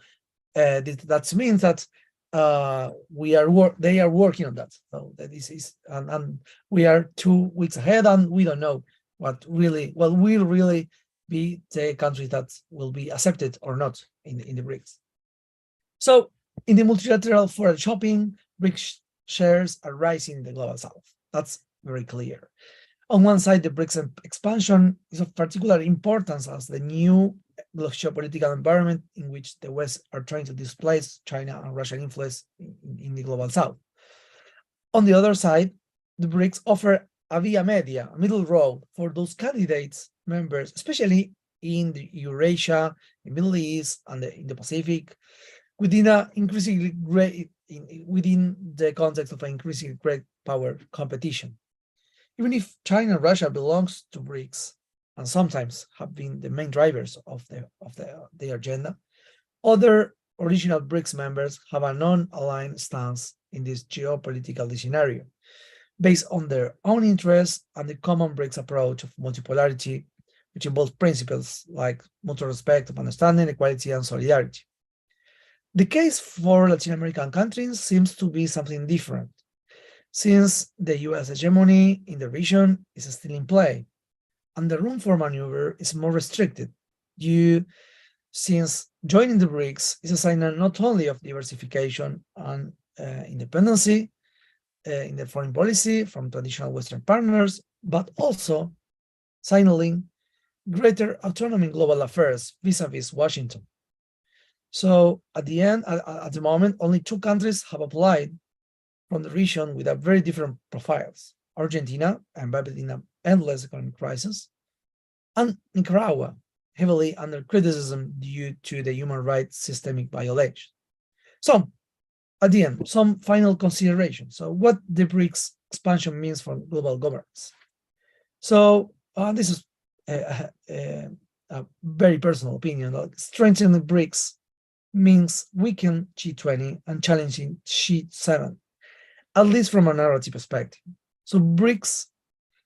that means that they are working on that. So that this is, and we are 2 weeks ahead, and we don't know what will really be the country that will be accepted or not in the BRICS. So in the multilateral foreign shopping, BRICS shares are rising in the global south. That's very clear. On one side, the BRICS expansion is of particular importance as the new geopolitical environment in which the West are trying to displace China and Russian influence in the global South. On the other side, the BRICS offer a via media, a middle road for those candidates members, especially in the Eurasia, the Middle East, and in the Pacific, within within the context of an increasingly great power competition. Even if China and Russia belongs to BRICS and sometimes have been the main drivers of the agenda, other original BRICS members have a non-aligned stance in this geopolitical scenario, based on their own interests and the common BRICS approach of multipolarity, which involves principles like mutual respect, understanding, equality, and solidarity. The case for Latin American countries seems to be something different, since the US hegemony in the region is still in play, and the room for maneuver is more restricted, since joining the BRICS is a sign not only of diversification and independency in the foreign policy from traditional Western partners, but also signaling greater autonomy in global affairs vis-a-vis Washington. So at the moment, only 2 countries have applied from the region with a very different profiles: Argentina, embedded in an endless economic crisis, and Nicaragua, heavily under criticism due to the human rights systemic violations. So at the end, some final considerations. So what the BRICS expansion means for global governance. So this is a very personal opinion. Strengthening the BRICS means weakening G20 and challenging G7, at least from a narrative perspective. So BRICS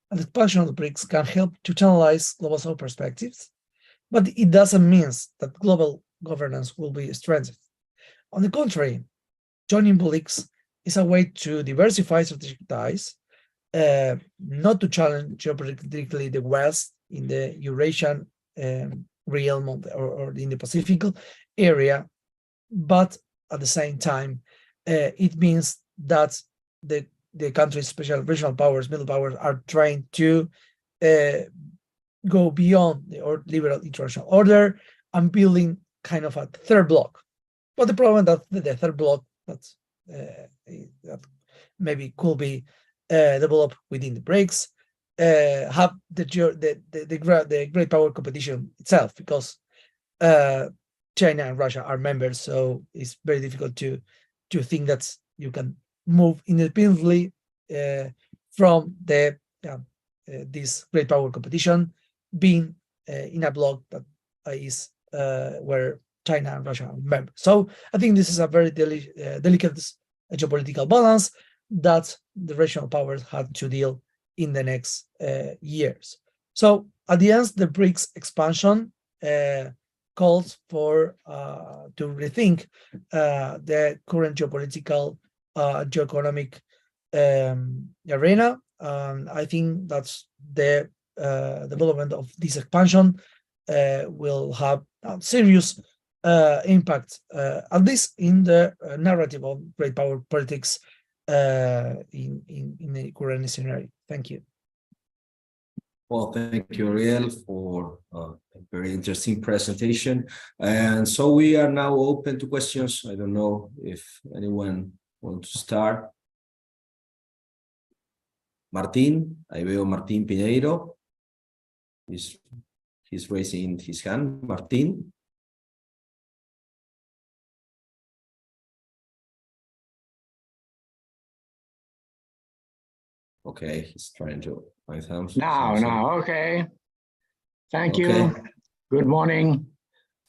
and the expansion of the BRICS can help to channelize global South perspectives, but it doesn't mean that global governance will be strengthened. On the contrary, joining BRICS is a way to diversify strategic ties, not to challenge geopolitically the West in the Eurasian realm or in the Pacific area, but at the same time, it means that the countries, especially regional powers, middle powers, are trying to go beyond the liberal international order and building kind of a third bloc. But the problem that the third bloc that maybe could be developed within the BRICS have the great power competition itself, because China and Russia are members, so it's very difficult to think that you can move independently from this great power competition, being in a bloc that is where China and Russia are members. So I think this is a very delicate geopolitical balance that the regional powers had to deal in the next years. So at the end, the BRICS expansion calls for to rethink the current geopolitical, geoeconomic arena. I think that's the development of this expansion will have serious impact, at least in the narrative of great power politics in the current scenario. Thank you. Well, thank you, Ariel, for a very interesting presentation. And so we are now open to questions. I don't know if anyone wants to start. Martín, I veo Martín Piñeiro. He's raising his hand. Martín. Okay, he's trying to find something. Now, okay. Thank you. Good morning.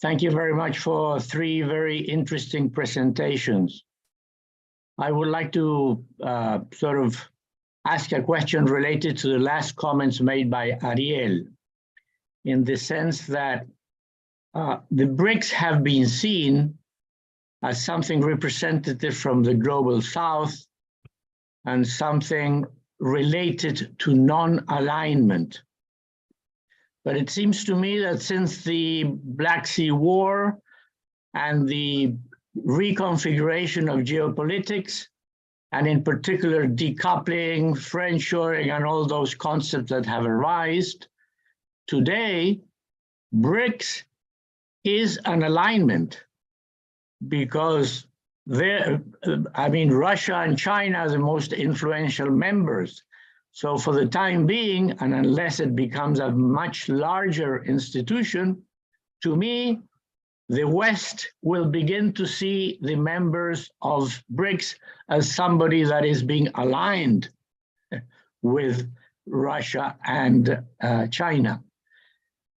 Thank you very much for 3 very interesting presentations. I would like to sort of ask a question related to the last comments made by Ariel, in the sense that the BRICS have been seen as something representative from the global South and something related to non-alignment. But it seems to me that since the Black Sea War and the reconfiguration of geopolitics, and in particular decoupling, friendshoring, and all those concepts that have arisen. Today, BRICS is an alignment because Russia and China are the most influential members. So for the time being, and unless it becomes a much larger institution, to me, the West will begin to see the members of BRICS as somebody that is being aligned with Russia and China.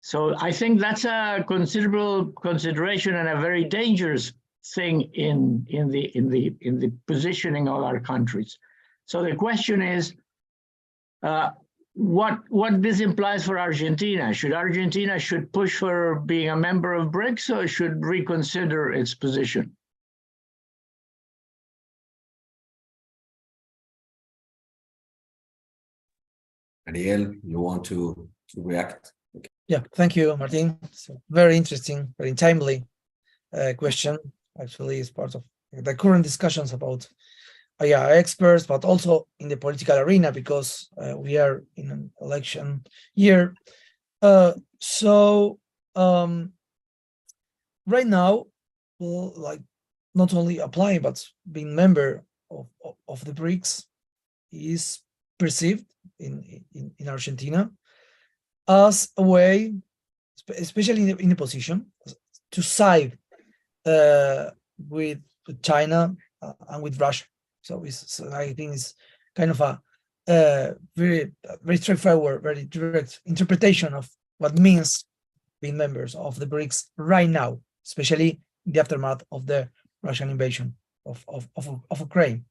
So I think that's a considerable consideration and a very dangerous thing in the positioning of our countries. So the question is, what this implies for Argentina? Argentina should push for being a member of BRICS, or should reconsider its position? Ariel, you want to react? Okay. Yeah, thank you, Martin. So very interesting, very timely question. Actually, is part of the current discussions about experts, but also in the political arena, because we are in an election year. Right now, like not only applying but being member of the BRICS is perceived in Argentina as a way, especially in the position, to side with China and with Russia. So I think it's kind of a very straightforward, very direct interpretation of what means being members of the BRICS right now, especially in the aftermath of the Russian invasion of Ukraine.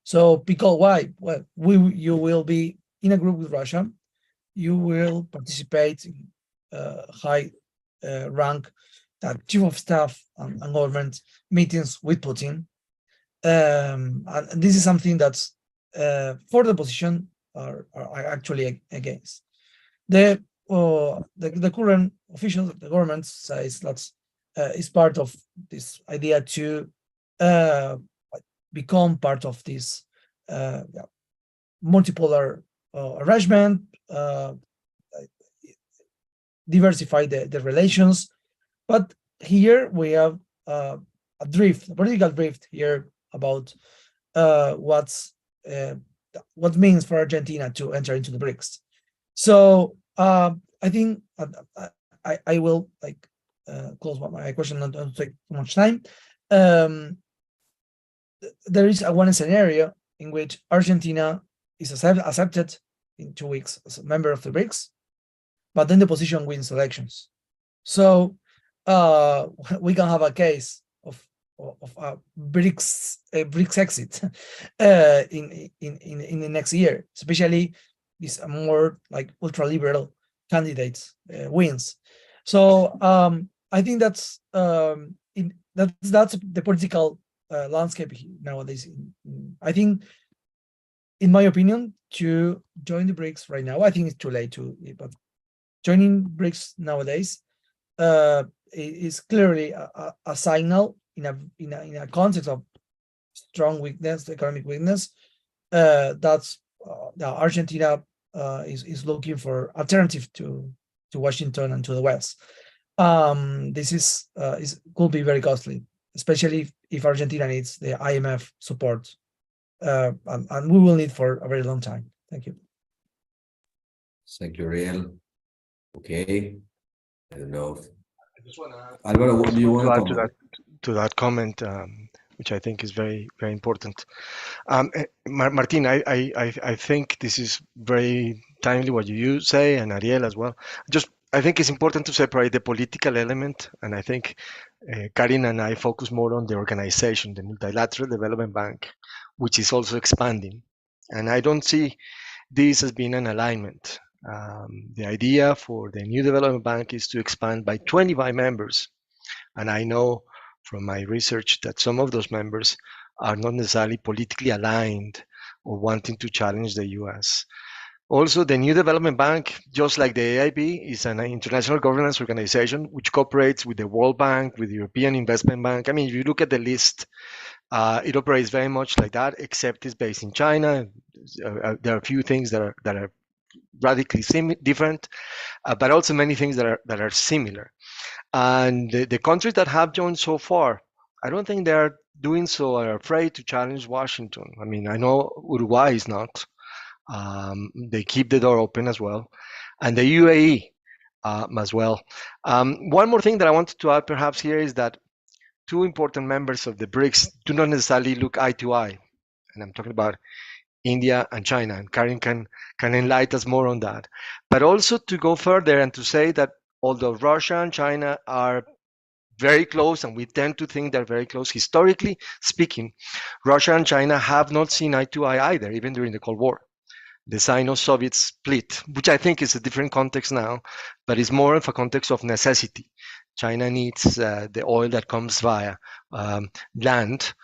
So because why? Well, you will be in a group with Russia. You will participate in high rank chief of staff and government meetings with Putin. And this is something that's for the opposition are actually against. The current officials of the government says that's is part of this idea to become part of this multipolar arrangement, diversify the relations. But here we have a political drift here about what means for Argentina to enter into the BRICS. So I think I will close my question, not to take too much time. There is one scenario in which Argentina is accepted in 2 weeks as a member of the BRICS, but then the opposition wins elections. So we can have a case of a BRICS exit in the next year, especially this more like ultra-liberal candidates wins. So I think that's the political landscape nowadays. I think, in my opinion, to join the BRICS right now, I think it's too late but joining BRICS nowadays is clearly a signal in a context of strong weakness, economic weakness. That's Argentina is looking for alternative to Washington and to the West. This could be very costly, especially if Argentina needs the IMF support, and we will need for a very long time. Thank you. Thank you, Ariel. Okay, I don't know. I just want to Álvaro, what do you want to add to that comment, which I think is very, very important. Martin, I think this is very timely what you say, and Ariel as well. I think it's important to separate the political element, and I think Karin and I focus more on the organization, the Multilateral Development Bank, which is also expanding. And I don't see this as being an alignment. The idea for the new development bank is to expand by 25 members. And I know from my research that some of those members are not necessarily politically aligned or wanting to challenge the US. Also, the new development bank, just like the AIB, is an international governance organization which cooperates with the World Bank, with the European Investment Bank. I mean, if you look at the list, It operates very much like that, except it's based in China. There are a few things that are radically different, but also many things that are similar. And the countries that have joined so far, I don't think they are doing so are afraid to challenge Washington. I mean, I know Uruguay is not. They keep the door open as well, and the UAE as well. One more thing that I wanted to add perhaps here is that two important members of the BRICS do not necessarily look eye to eye, and I'm talking about India and China, and Karen can enlighten us more on that. But also to go further and to say that although Russia and China are very close, and we tend to think they're very close, historically speaking, Russia and China have not seen eye to eye either, even during the Cold War. The Sino-Soviet split, which I think is a different context now, but is more of a context of necessity. China needs the oil that comes via land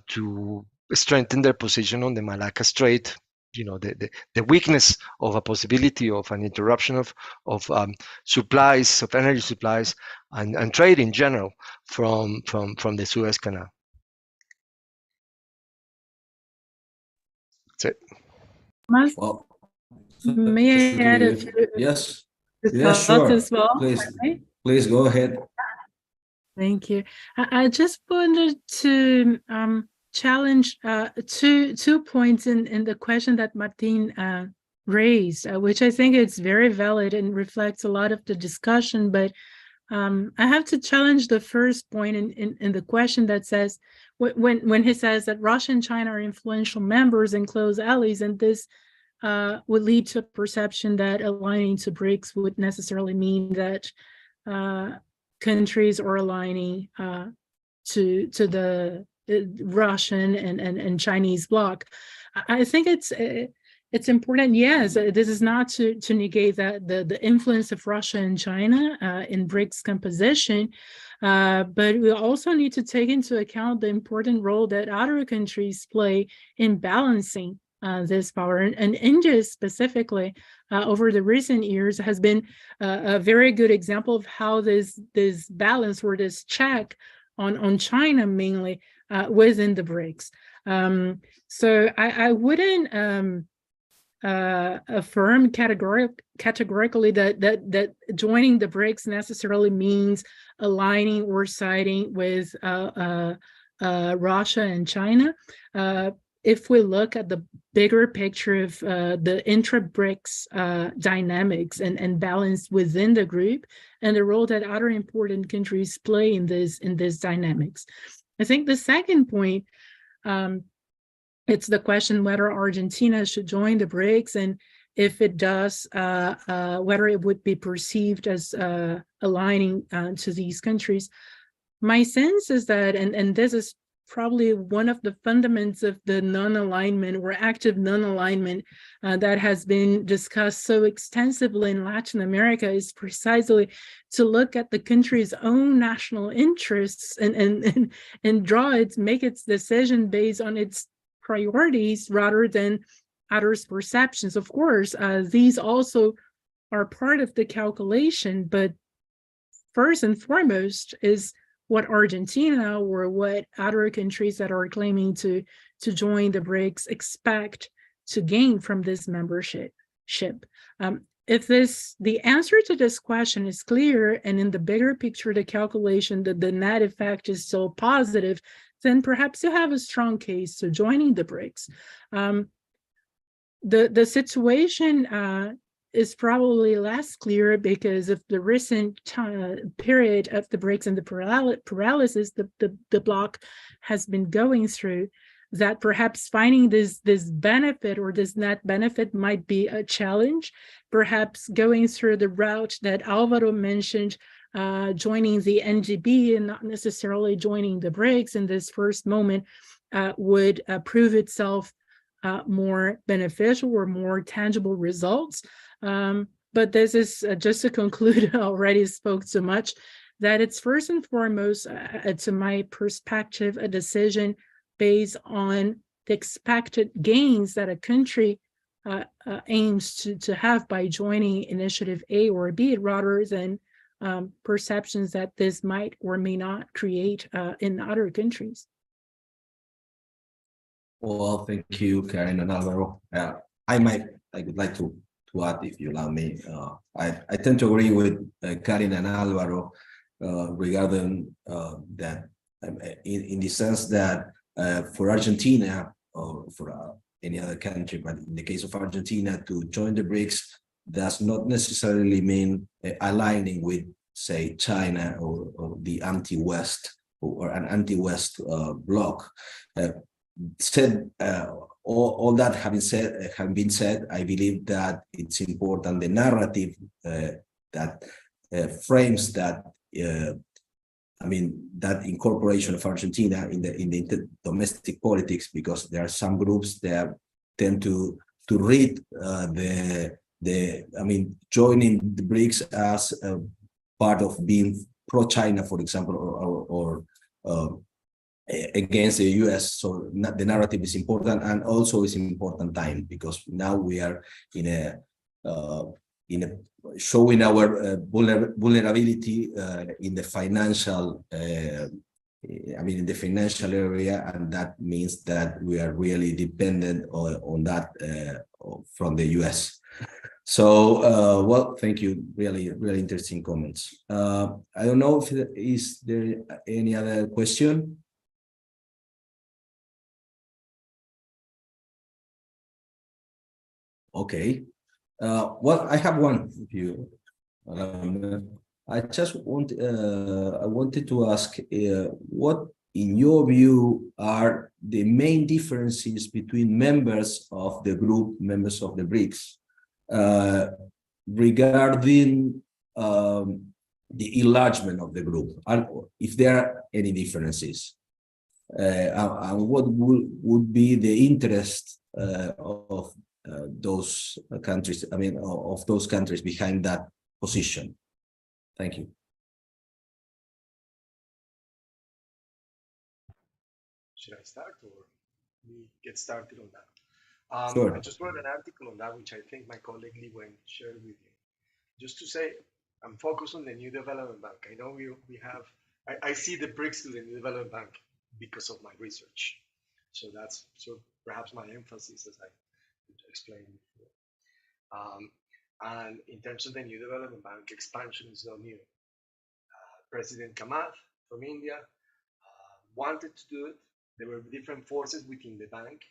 to strengthen their position on the Malacca Strait. You know, the weakness of a possibility of an interruption of supplies, of energy supplies, and trade in general from the Suez Canal. That's it. Well, may I add a few yes, thoughts sure. as well? Please, Okay. please go ahead. Thank you. I just wanted to challenge two points in the question that Martin raised, which I think is very valid and reflects a lot of the discussion. But I have to challenge the first point in the question that says, when he says that Russia and China are influential members and close allies, and this would lead to a perception that aligning to BRICS would necessarily mean that countries are aligning to the Russian and Chinese bloc. I think it's important. Yes, this is not to negate that the influence of Russia and China in BRICS composition, but we also need to take into account the important role that other countries play in balancing this power. And India specifically, over the recent years, has been a very good example of how this balance or this check on China mainly within the BRICS. So I wouldn't affirm categorically that joining the BRICS necessarily means aligning or siding with Russia and China. If we look at the bigger picture of the intra-BRICS dynamics and balance within the group and the role that other important countries play in this dynamics. I think the second point, it's the question whether Argentina should join the BRICS, and if it does, whether it would be perceived as aligning to these countries. My sense is that, and this is probably one of the fundamentals of the non-alignment or active non-alignment that has been discussed so extensively in Latin America, is precisely to look at the country's own national interests and make its decision based on its priorities rather than others' perceptions. Of course, these also are part of the calculation, but first and foremost is what Argentina or what other countries that are claiming to join the BRICS expect to gain from this membership. If the answer to this question is clear, and in the bigger picture, the calculation that the net effect is so positive, then perhaps you have a strong case to joining the BRICS. The situation is probably less clear because of the recent period of the BRICS and the paralysis the bloc has been going through, that perhaps finding this benefit or this net benefit might be a challenge. Perhaps going through the route that Álvaro mentioned, joining the NGB and not necessarily joining the BRICS in this first moment would prove itself more beneficial or more tangible results. But this is just to conclude, I already spoke so much, that it's first and foremost, to my perspective, a decision based on the expected gains that a country aims to have by joining initiative A or B, rather than perceptions that this might or may not create in other countries. Well, thank you, Karen and Álvaro. I would like to add, if you allow me. I tend to agree with Karen and Álvaro regarding that, in the sense that for Argentina or for any other country, but in the case of Argentina, to join the BRICS does not necessarily mean aligning with, say, China or the anti-West or an anti-West bloc. All that having been said, I believe that it's important the narrative that frames that. That incorporation of Argentina in the domestic politics, because there are some groups that tend to read joining the BRICS as part of being pro-China, for example, or against the US. So the narrative is important, and also is important time, because now we are in a showing our vulnerability in the financial in the financial area, and that means that we are really dependent on that from the US. So well, thank you, really interesting comments. I don't know if is there any other question. Okay. Well, I have one. If you, I just I wanted to ask, what, in your view, are the main differences between members of the group, members of the BRICS, regarding the enlargement of the group, and if there are any differences, and what would be the interest of those countries, of those countries behind that position? Thank you. Should I start, or we get started on that? Sure. I just wrote an article on that, which I think my colleague Lee shared with you. Just to say, I'm focused on the New Development Bank. I know we have, I see the BRICS to the New Development Bank because of my research. So that's perhaps my emphasis, as I explained before. And in terms of the New Development Bank, expansion is not new. President Kamath from India wanted to do it. There were different forces within the bank.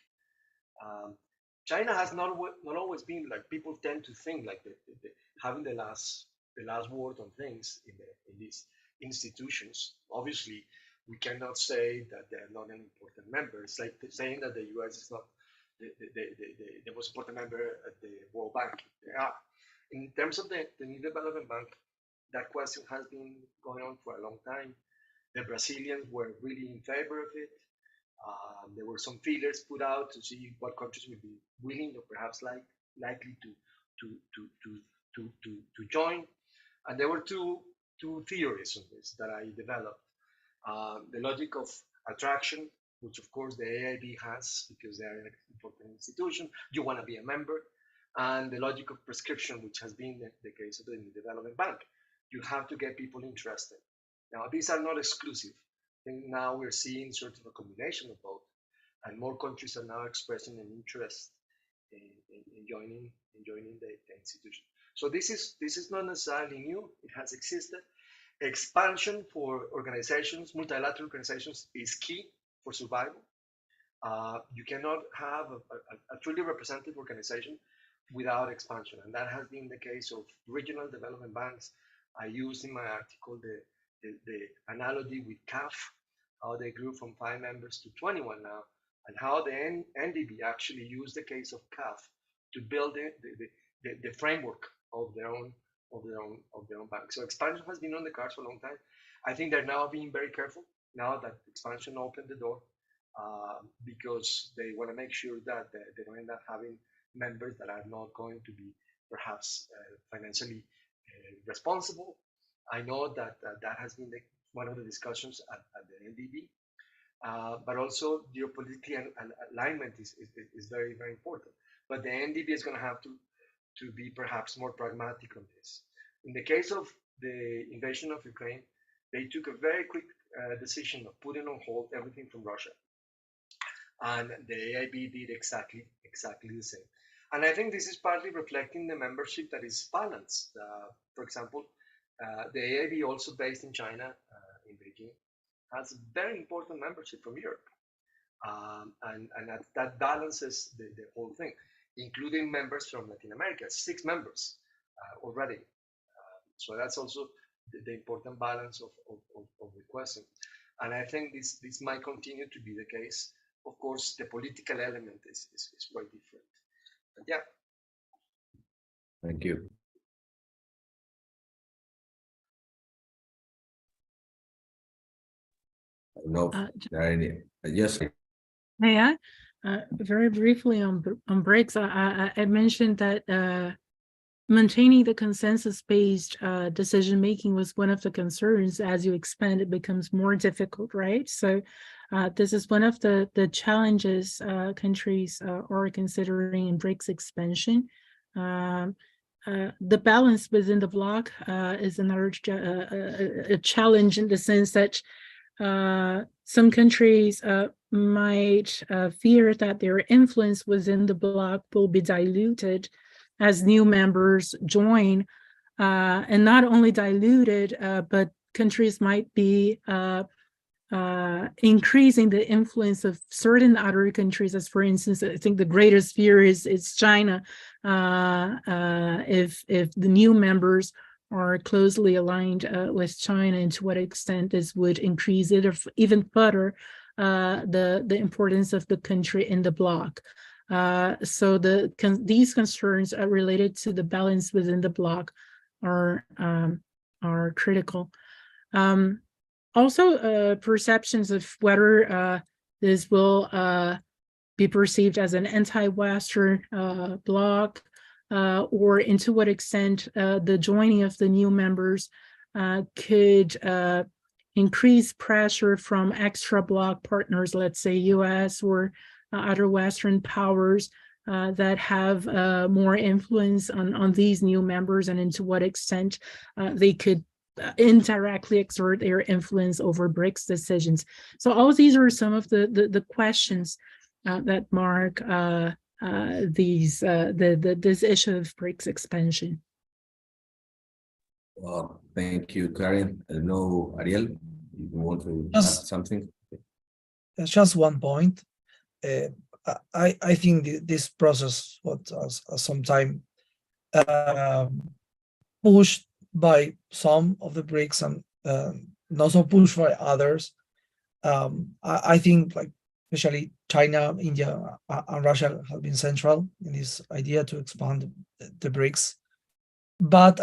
China has not always been, like people tend to think, like having the last word on things in these institutions. Obviously, we cannot say that they're not an important member. It's like saying that the US is not the most important member at the World Bank. They are. In terms of the New Development Bank, that question has been going on for a long time. The Brazilians were really in favor of it. There were some feelers put out to see what countries would be willing or perhaps likely to join. And there were two theories on this that I developed. The logic of attraction, which of course the AIB has because they are an important institution. You want to be a member. And the logic of prescription, which has been the case of the Development Bank. You have to get people interested. Now, these are not exclusive. I think now we're seeing sort of a combination of both, and more countries are now expressing an interest in joining the institution. So this is not necessarily new. It has existed. Expansion for organizations, multilateral organizations, is key for survival. You cannot have a truly representative organization without expansion, and that has been the case of regional development banks. I used in my article the analogy with CAF, how they grew from 5 members to 21 now, and how the NDB actually used the case of CAF to build the framework of their own bank. So expansion has been on the cards for a long time. I think they're now being very careful now that expansion opened the door, because they want to make sure that they don't end up having members that are not going to be perhaps financially responsible. I know that that has been one of the discussions at the NDB, but also geopolitical alignment is very, very important. But the NDB is going to have to be perhaps more pragmatic on this. In the case of the invasion of Ukraine, they took a very quick decision of putting on hold everything from Russia. and the AIB did exactly the same. And I think this is partly reflecting the membership that is balanced. For example, the AIB, also based in China, in Beijing, has very important membership from Europe. And that balances the whole thing, including members from Latin America, 6 members already. So that's also the important balance of the question. And I think this might continue to be the case. Of course, the political element is quite different. But yeah. Thank you. I don't know if there are any. Yes. May I? Very briefly on BRICS, I mentioned that maintaining the consensus-based decision-making was one of the concerns. As you expand, it becomes more difficult, right? So this is one of the challenges countries are considering in BRICS expansion. The balance within the bloc is another a challenge in the sense that some countries might fear that their influence within the bloc will be diluted as new members join, and not only diluted, but countries might be increasing the influence of certain other countries. As for instance, I think the greatest fear is China. If the new members are closely aligned with China, and to what extent this would increase it or even further the importance of the country in the bloc. So these concerns related to the balance within the bloc are critical. Also, perceptions of whether this will be perceived as an anti-Western bloc, or into what extent the joining of the new members could increase pressure from extra bloc partners, let's say US or other Western powers that have more influence on these new members, and into what extent they could indirectly exert their influence over BRICS decisions. So all of these are some of the questions that mark this issue of BRICS expansion. Thank you, Karen. I don't know, Ariel, you want to add something? Just one point. I think this process was some time pushed by some of the BRICS and not so pushed by others. I think, like, especially China, India, and Russia have been central in this idea to expand the BRICS. But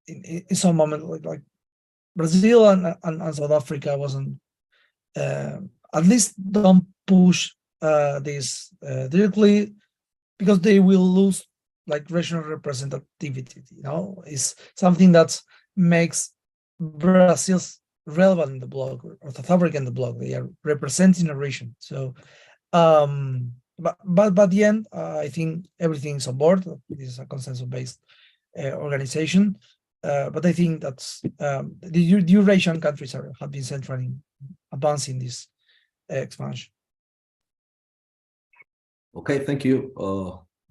in some moment, like Brazil and South Africa wasn't, at least don't push this directly, because they will lose like regional representativity. You know, is something that makes Brazil's relevant in the bloc, or South Africa in the bloc. They are representing a region. So, but by the end, I think everything is on board. This is a consensus-based organization. But I think that's the Eurasian countries have been central in advancing this expansion. Okay, thank you. I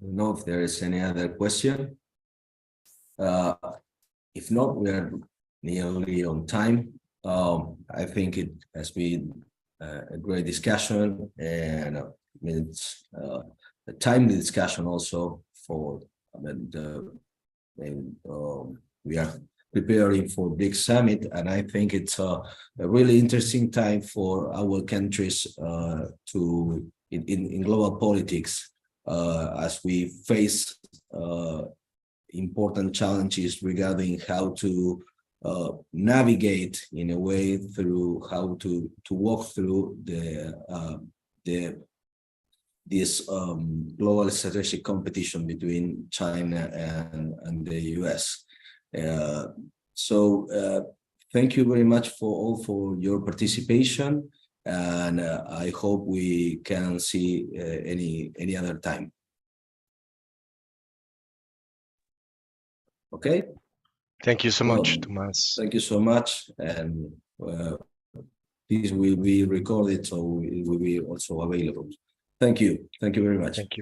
don't know if there is any other question. If not, we are nearly on time. I think it has been a great discussion, and it's a timely discussion also for, we are preparing for BRICS Summit, and I think it's a really interesting time for our countries to in global politics, as we face important challenges regarding how to navigate in a way through how to walk through this global strategic competition between China and the US. So thank you very much for your participation, and I hope we can see any other time. Okay. Thank you so much, Tomás. Thank you so much, and this will be recorded, so it will be also available. Thank you. Thank you very much. Thank you.